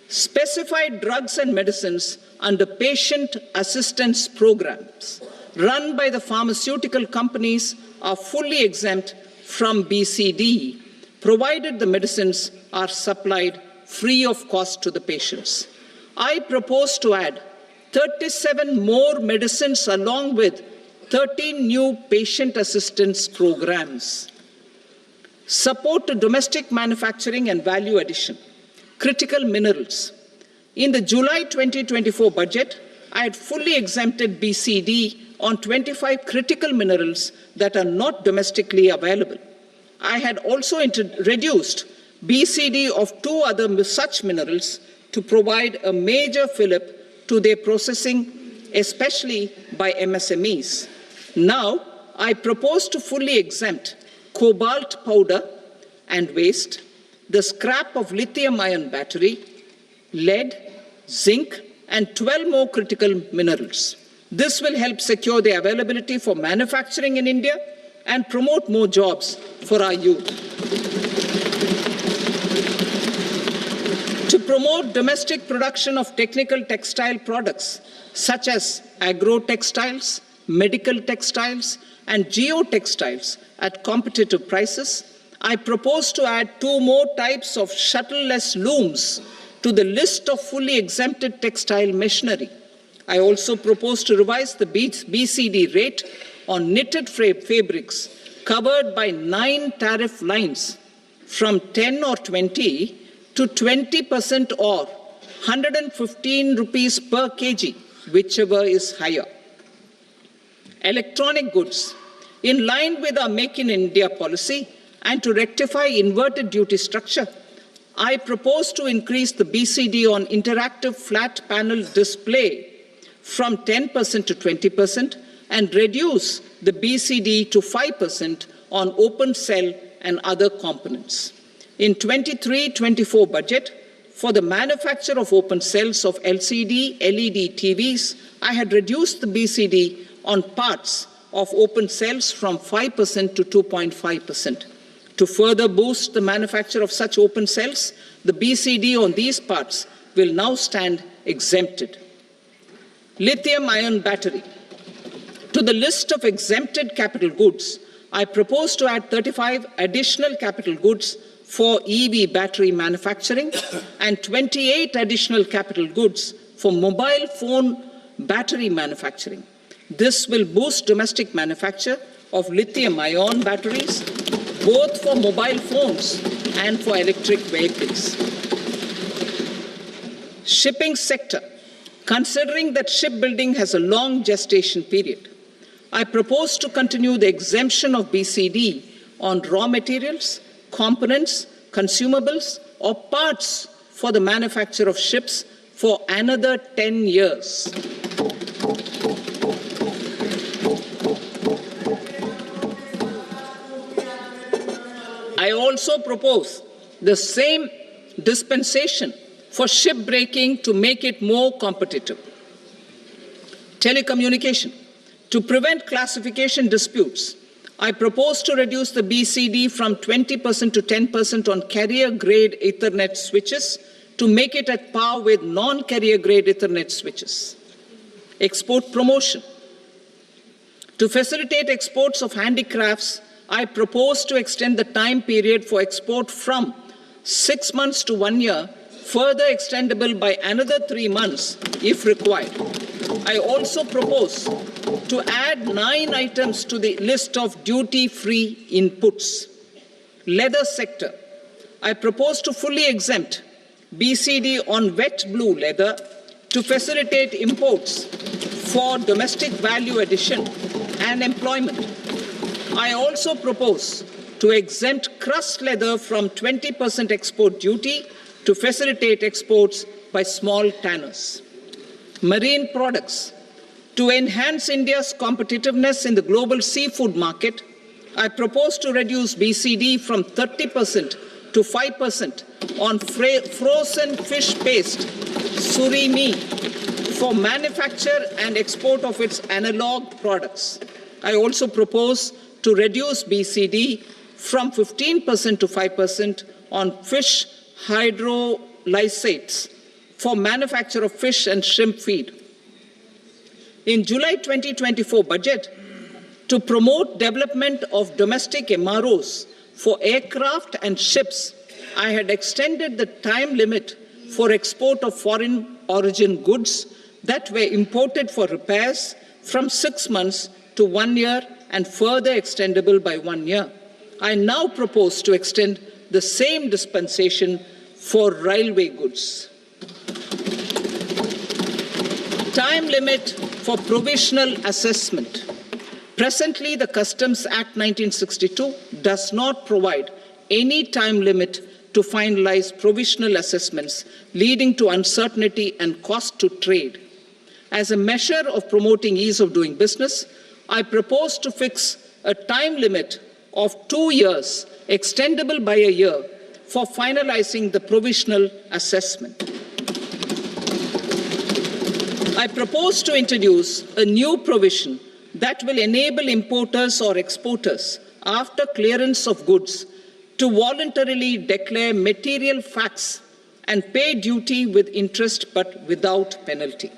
Specified drugs and medicines under patient assistance programs run by the pharmaceutical companies are fully exempt from BCD, provided the medicines are supplied free of cost to the patients. I propose to add 37 more medicines along with 13 new patient assistance programs. Support to domestic manufacturing and value addition. Critical minerals. In the July 2024 budget, I had fully exempted BCD on 25 critical minerals that are not domestically available. I had also reduced BCD of 2 other such minerals to provide a major fillip to their processing, especially by MSMEs. Now, I propose to fully exempt cobalt powder and waste, the scrap of lithium-ion battery, lead, zinc, and 12 more critical minerals. This will help secure the availability for manufacturing in India and promote more jobs for our youth. To promote domestic production of technical textile products such as agro-textiles, medical textiles, and geotextiles at competitive prices, I propose to add 2 more types of shuttle-less looms to the list of fully exempted textile machinery. I also propose to revise the BCD rate on knitted fabrics covered by 9 tariff lines from 10 or 20 to 20% or 115 rupees per kg, whichever is higher. Electronic goods. In line with our Make in India policy and to rectify inverted duty structure, I propose to increase the BCD on interactive flat panel display from 10% to 20% and reduce the BCD to 5% on open cell and other components. In 23-24 budget, for the manufacture of open cells of LCD, LED TVs, I had reduced the BCD on parts of open cells from 5% to 2.5%. To further boost the manufacture of such open cells, the BCD on these parts will now stand exempted. Lithium-ion battery. To the list of exempted capital goods, I propose to add 35 additional capital goods for EV battery manufacturing and 28 additional capital goods for mobile phone battery manufacturing. This will boost domestic manufacture of lithium-ion batteries, both for mobile phones and for electric vehicles. Shipping sector. Considering that shipbuilding has a long gestation period, I propose to continue the exemption of BCD on raw materials, components, consumables, or parts for the manufacture of ships for another 10 years. I also propose the same dispensation for shipbreaking to make it more competitive. Telecommunication. To prevent classification disputes, I propose to reduce the BCD from 20% to 10% on carrier-grade Ethernet switches to make it at par with non-carrier-grade Ethernet switches. Export promotion. To facilitate exports of handicrafts, I propose to extend the time period for export from 6 months to 1 year, further extendable by another 3 months if required. I also propose to add 9 items to the list of duty-free inputs. Leather sector. I propose to fully exempt BCD on wet blue leather to facilitate imports for domestic value addition and employment. I also propose to exempt crust leather from 20% export duty to facilitate exports by small tanners. Marine products. To enhance India's competitiveness in the global seafood market, I propose to reduce BCD from 30% to 5% on frozen fish paste, surimi, for manufacture and export of its analog products. I also propose to reduce BCD from 15% to 5% on fish hydrolysates for manufacture of fish and shrimp feed. In July 2024 budget, to promote development of domestic MROs for aircraft and ships, I had extended the time limit for export of foreign origin goods that were imported for repairs from 6 months to 1 year and further extendable by 1 year. I now propose to extend the same dispensation for railway goods. Time limit for provisional assessment. Presently, the Customs Act 1962 does not provide any time limit to finalize provisional assessments, leading to uncertainty and cost to trade. As a measure of promoting ease of doing business, I propose to fix a time limit of 2 years, extendable by a year, for finalizing the provisional assessment. I propose to introduce a new provision that will enable importers or exporters, after clearance of goods, to voluntarily declare material facts and pay duty with interest but without penalty.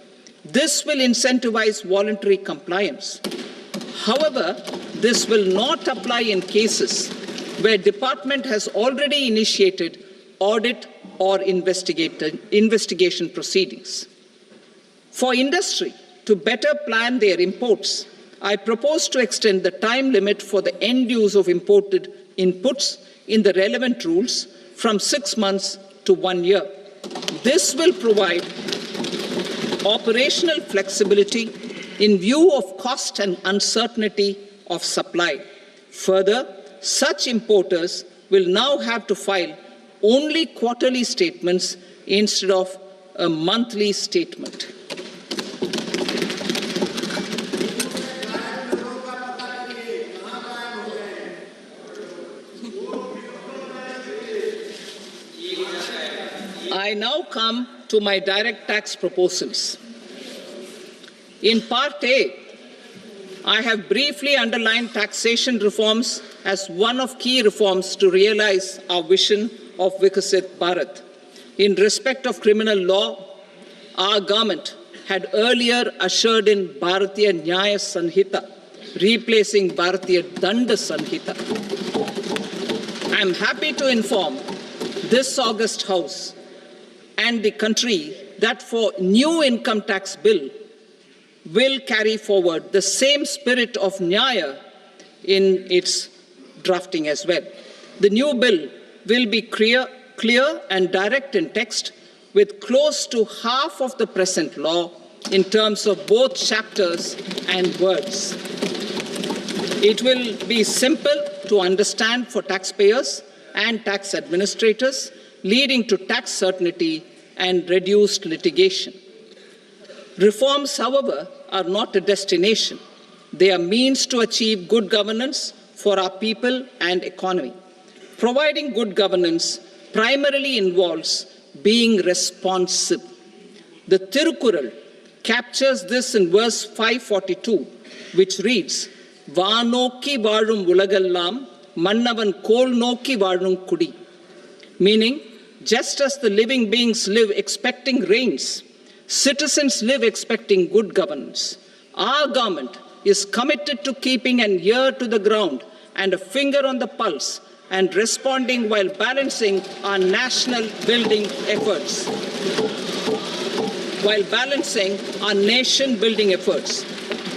This will incentivize voluntary compliance. However, this will not apply in cases where department has already initiated audit or investigation proceedings. For industry to better plan their imports, I propose to extend the time limit for the end use of imported inputs in the relevant rules from 6 months to 1 year. This will provide operational flexibility in view of cost and uncertainty of supply. Further, such importers will now have to file only quarterly statements instead of a monthly statement. I now come to my direct tax proposals. In Part A, I have briefly underlined taxation reforms as one of key reforms to realize our vision of Vikasit Bharat. In respect of criminal law, our government had earlier ushered in Bharatiya Nyaya Sanhita, replacing Bharatiya Danda Sanhita. I am happy to inform this august House and the country that for new income tax bill will carry forward the same spirit of Nyaya in its drafting as well. The new bill will be clear and direct in text, with close to half of the present law in terms of both chapters and words. It will be simple to understand for taxpayers and tax administrators, leading to tax certainty and reduced litigation. Reforms, however, are not a destination. They are means to achieve good governance for our people and economy. Providing good governance primarily involves being responsive. The Tirukural captures this in verse 542, which reads, "Vaanokki vaazhum ulagallam, mannavan kol nokki vaazhum kudi," meaning, just as the living beings live expecting rains, citizens live expecting good governance. Our government is committed to keeping an ear to the ground and a finger on the pulse and responding while balancing our national building efforts.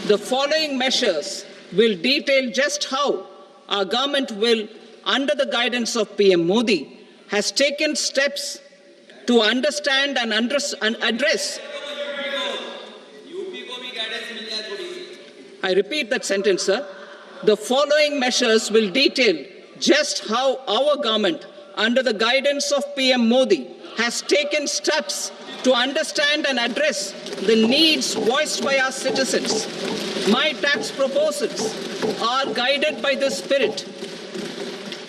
The following measures will detail just how our government will, under the guidance of PM Modi, has taken steps to understand and address. I repeat that sentence, sir. The following measures will detail just how our government, under the guidance of PM Modi, has taken steps to understand and address the needs voiced by our citizens. My tax proposals are guided by this spirit.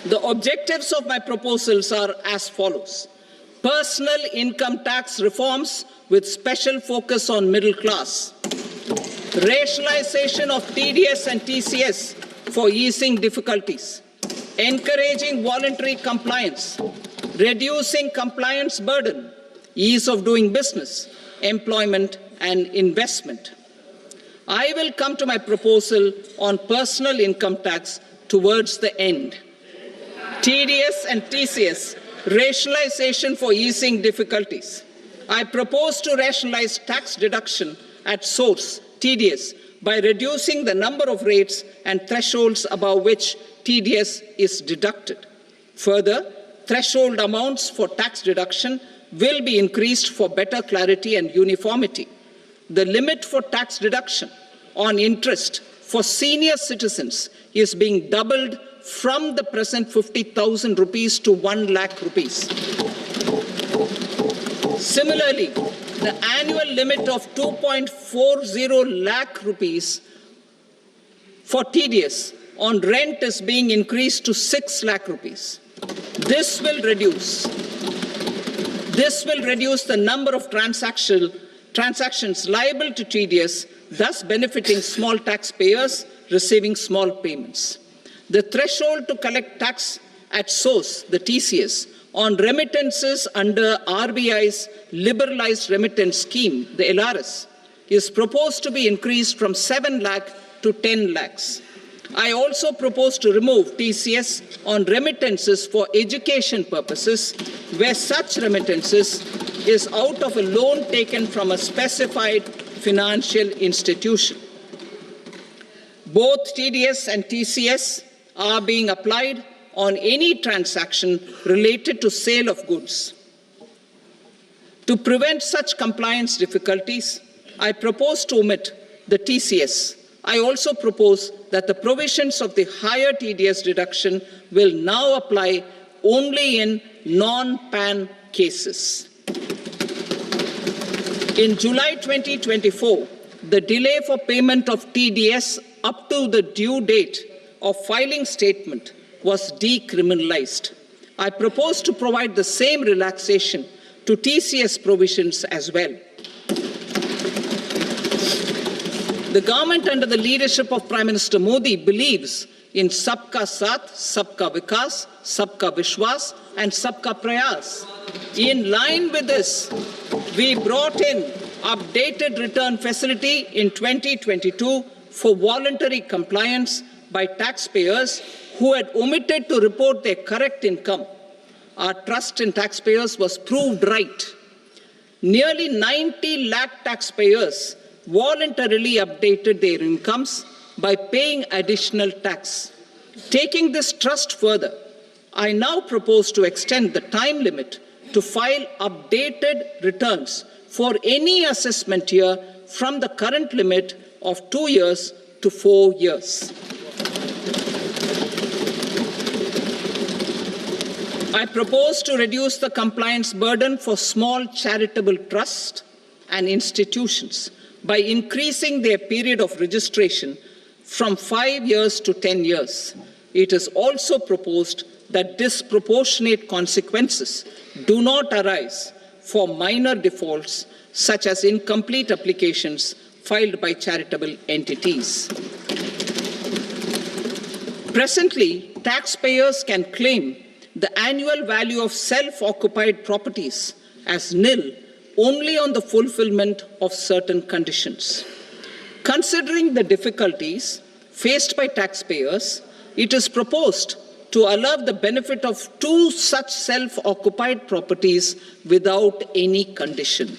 The objectives of my proposals are as follows. Personal income tax reforms with special focus on middle class. Rationalization of TDS and TCS for easing difficulties. Encouraging voluntary compliance. Reducing compliance burden. Ease of doing business, employment and investment. I will come to my proposal on personal income tax towards the end. TDS and TCS, rationalization for easing difficulties. I propose to rationalize tax deduction at source, TDS, by reducing the number of rates and thresholds above which TDS is deducted. Further, threshold amounts for tax deduction will be increased for better clarity and uniformity. The limit for tax deduction on interest for senior citizens is being doubled from the present 50,000 rupees to 1 lakh rupees. Similarly, the annual limit of 2.40 lakh rupees for TDS on rent is being increased to 6 lakh rupees. This will reduce the number of transactions liable to TDS, thus benefiting small taxpayers receiving small payments. The threshold to collect tax at source, the TCS, on remittances under RBI's liberalized remittance scheme, the LRS, is proposed to be increased from 7 lakh to 10 lakhs. I also propose to remove TCS on remittances for education purposes, where such remittances is out of a loan taken from a specified financial institution. Both TDS and TCS are being applied on any transaction related to sale of goods. To prevent such compliance difficulties, I propose to omit the TCS. I also propose that the provisions of the higher TDS deduction will now apply only in non-PAN cases. In July 2024, the delay for payment of TDS up to the due date of filing statement was decriminalized. I propose to provide the same relaxation to TCS provisions as well. The government under the leadership of Prime Minister Modi believes in Sabka Saath, Sabka Vikas, Sabka Vishwas and Sabka Prayas. In line with this, we brought in updated return facility in 2022 for voluntary compliance by taxpayers who had omitted to report their correct income. Our trust in taxpayers was proved right. Nearly 90 lakh taxpayers voluntarily updated their incomes by paying additional tax. Taking this trust further, I now propose to extend the time limit to file updated returns for any assessment year from the current limit of 2 years to 4 years. I propose to reduce the compliance burden for small charitable trusts and institutions by increasing their period of registration from 5 years to 10 years. It is also proposed that disproportionate consequences do not arise for minor defaults, such as incomplete applications filed by charitable entities. Presently, taxpayers can claim the annual value of self-occupied properties as nil only on the fulfillment of certain conditions. Considering the difficulties faced by taxpayers, it is proposed to allow the benefit of 2 such self-occupied properties without any condition.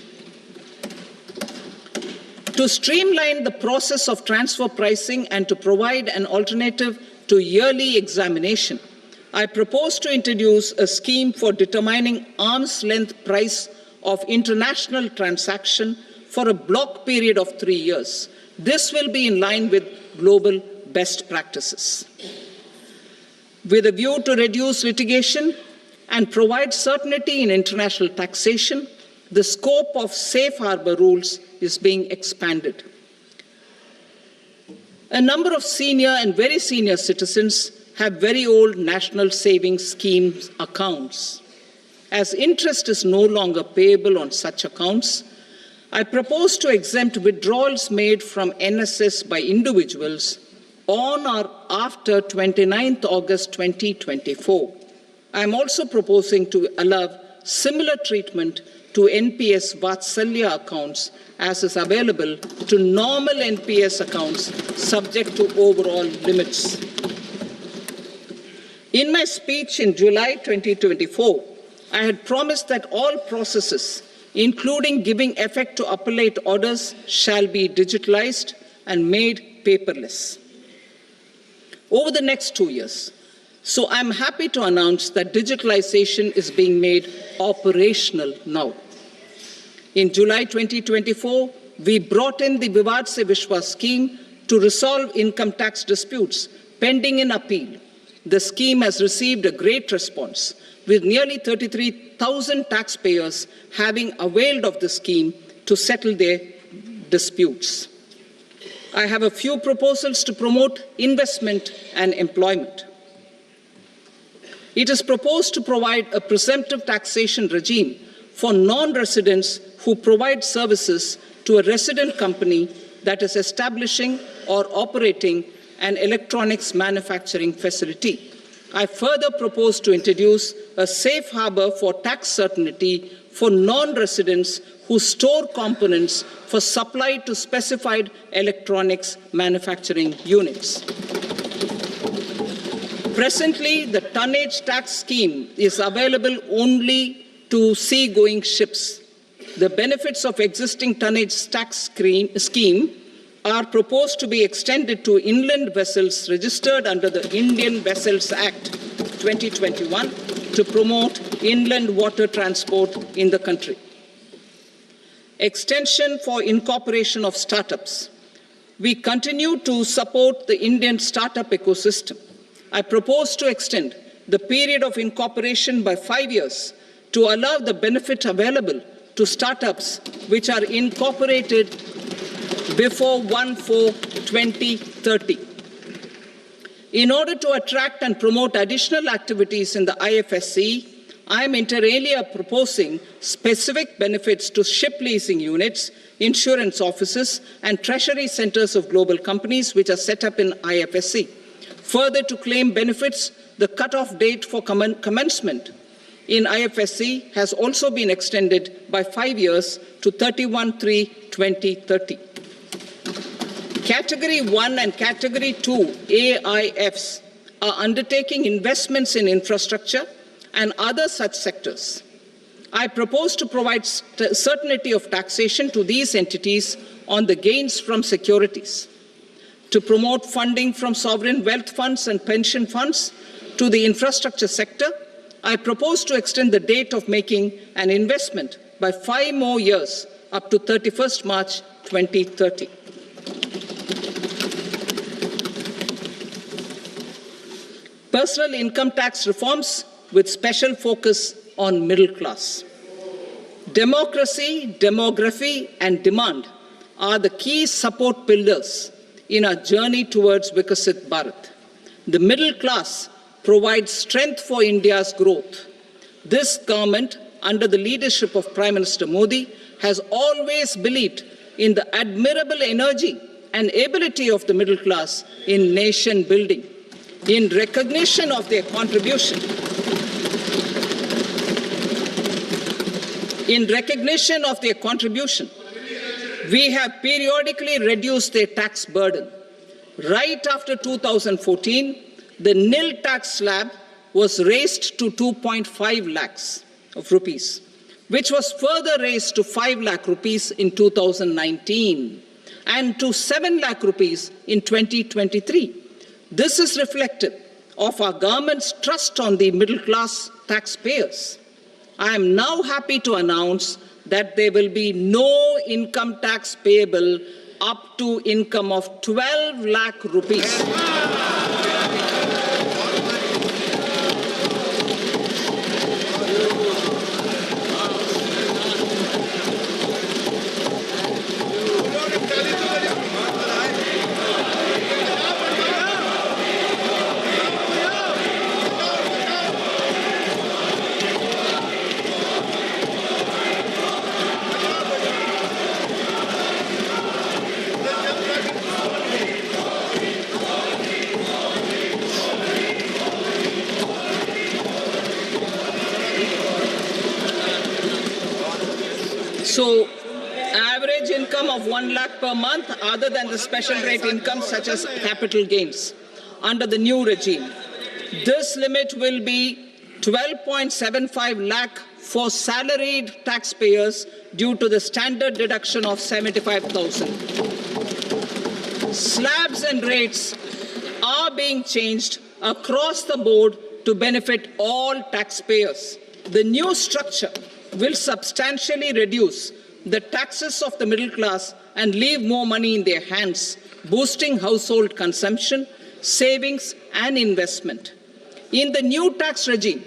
To streamline the process of transfer pricing and to provide an alternative to yearly examination, I propose to introduce a scheme for determining arm's length price of international transaction for a block period of 3 years. This will be in line with global best practices. With a view to reduce litigation and provide certainty in international taxation, the scope of safe harbor rules is being expanded. A number of senior and very senior citizens have very old national savings schemes accounts. As interest is no longer payable on such accounts, I propose to exempt withdrawals made from NSS by individuals on or after 29th August 2024. I am also proposing to allow similar treatment to NPS Vatsalya accounts as is available to normal NPS accounts subject to overall limits. In my speech in July 2024, I had promised that all processes, including giving effect to appellate orders, shall be digitalized and made paperless over the next 2 years. So I'm happy to announce that digitalization is being made operational now. In July 2024, we brought in the Vivad Se Vishwas scheme to resolve income tax disputes pending in appeal. The scheme has received a great response, with nearly 33,000 taxpayers having availed of the scheme to settle their disputes. I have a few proposals to promote investment and employment. It is proposed to provide a presumptive taxation regime for non-residents who provide services to a resident company that is establishing or operating an electronics manufacturing facility. I further propose to introduce a safe harbor for tax certainty for non-residents who store components for supply to specified electronics manufacturing units. Presently, the tonnage tax scheme is available only to sea-going ships. The benefits of existing tonnage tax scheme are proposed to be extended to inland vessels registered under the Indian Vessels Act 2021 to promote inland water transport in the country. Extension for incorporation of startups. We continue to support the Indian startup ecosystem. I propose to extend the period of incorporation by 5 years to allow the benefit available to startups which are incorporated before 1/4/2030. In order to attract and promote additional activities in the IFSC, I am inter alia proposing specific benefits to ship leasing units, insurance offices, and treasury centers of global companies which are set up in IFSC. Further, to claim benefits, the cutoff date for commencement in IFSC has also been extended by 5 years to 31/3/2030. Category 1 and Category 2 AIFs are undertaking investments in infrastructure and other such sectors. I propose to provide certainty of taxation to these entities on the gains from securities, to promote funding from sovereign wealth funds and pension funds to the infrastructure sector. I propose to extend the date of making an investment by 5 more years up to 31st March 2030. Personal income tax reforms with special focus on middle class. Democracy, demography, and demand are the key support pillars in our journey towards Vikasit Bharat. The middle class provides strength for India's growth. This government, under the leadership of Prime Minister Modi, has always believed in the admirable energy and ability of the middle class in nation building. In recognition of their contribution, we have periodically reduced their tax burden. Right after 2014, the nil tax slab was raised to 2.5 lakhs of rupees, which was further raised to 5 lakh rupees in 2019. and to 7 lakh rupees in 2023. This is reflective of our government's trust on the middle class taxpayers. I am now happy to announce that there will be no income tax payable up to income of 12 lakh rupees. So, average income of 1 lakh per month other than the special rate income such as capital gains under the new regime. This limit will be 12.75 lakh for salaried taxpayers due to the standard deduction of 75,000. Slabs and rates are being changed across the board to benefit all taxpayers. The new structure will substantially reduce the taxes of the middle class and leave more money in their hands, boosting household consumption, savings and investment. In the new tax regime,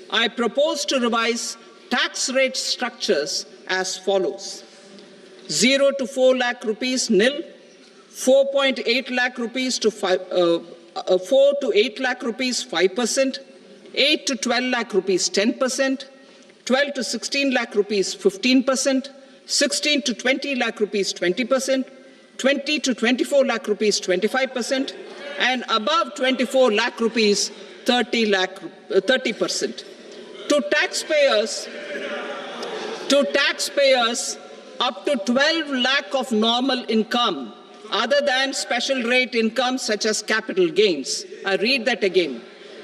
I propose to revise tax rate structures as follows. 0 to 4 lakh rupees nil, 4.8 lakh rupees to 4 to 8 lakh rupees 5%, 8 to 12 lakh rupees 10%, 12 to 16 lakh rupees 15%, 16 to 20 lakh rupees 20%, 20 to 24 lakh rupees 25%, and above 24 lakh rupees 30%. To taxpayers up to 12 lakh of normal income other than special rate income such as capital gains. I read that again.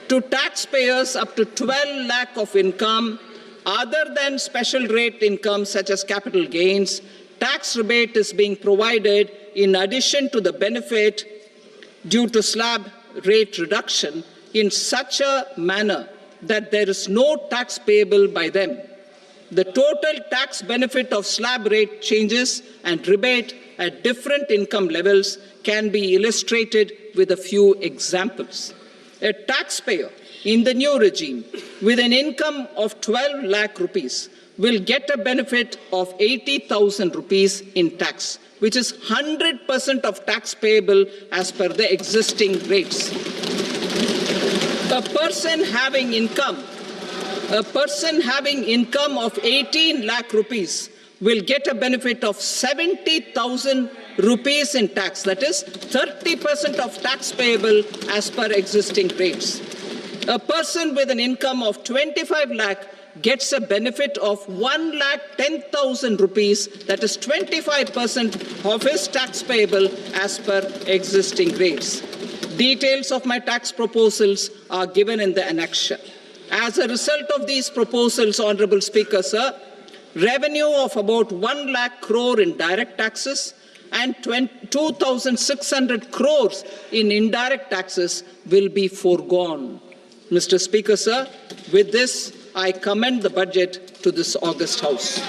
To taxpayers up to 12 lakh of income other than special rate income such as capital gains, tax rebate is being provided in addition to the benefit due to slab rate reduction in such a manner that there is no tax payable by them. The total tax benefit of slab rate changes and rebate at different income levels can be illustrated with a few examples. A taxpayer in the new regime with an income of 12 lakh rupees will get a benefit of 80,000 rupees in tax, which is 100% of tax payable as per the existing rates. A person having income of 18 lakh rupees will get a benefit of 70,000 rupees in tax, that is 30% of tax payable as per existing rates. A person with an income of 25 lakh gets a benefit of 1,10,000 rupees, that is 25% of his tax payable as per existing rates. Details of my tax proposals are given in the annexure. As a result of these proposals, Honorable Speaker, sir, revenue of about 1 lakh crore in direct taxes and 2,600 crores in indirect taxes will be foregone. Mr. Speaker, sir, with this, I commend the budget to this august House.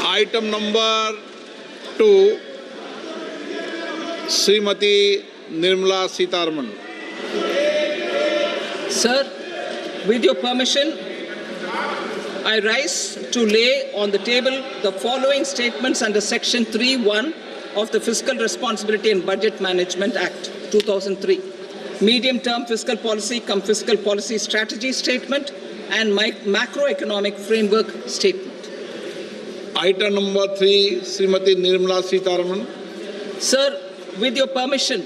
Item number 2, Srimati Nirmala Sitharaman. Sir, with your permission, I rise to lay on the table the following statements under Section 3(1) of the Fiscal Responsibility and Budget Management Act, 2003. Medium-term fiscal policy cum fiscal policy strategy statement and macroeconomic framework statement. Item number 3, Srimati Nirmala Sitharaman. Sir, with your permission,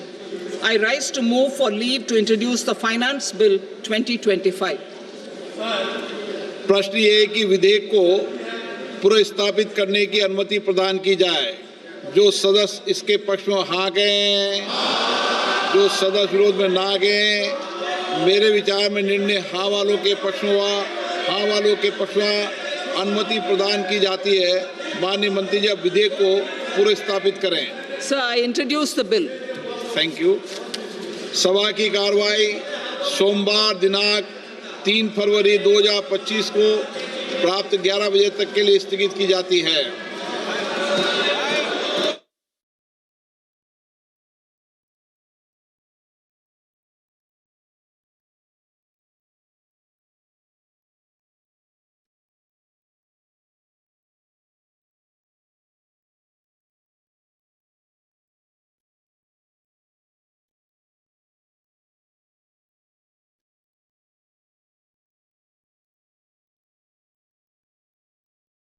I rise to move for leave to introduce the Finance Bill 2025. प्रश्न ये है कि विधेयक को पुनर्स्थापित करने की अनुमति प्रदान की जाए। जो सदस्य इसके पक्ष में हाँ कहें, जो सदस्य विरोध में ना गए, मेरे विचार में निर्णय हाँ वालों के पक्ष में हुआ। हाँ वालों के पक्ष में अनुमति प्रदान की जाती है। माननीय मंत्री जी, अब विधेयक को पुनर्स्थापित करें। Sir, I introduce the bill. Thank you. सभा की कार्रवाई सोमवार दिनांक 3 फरवरी 2025 को प्राप्त 11 बजे तक के लिए स्थगित की जाती है।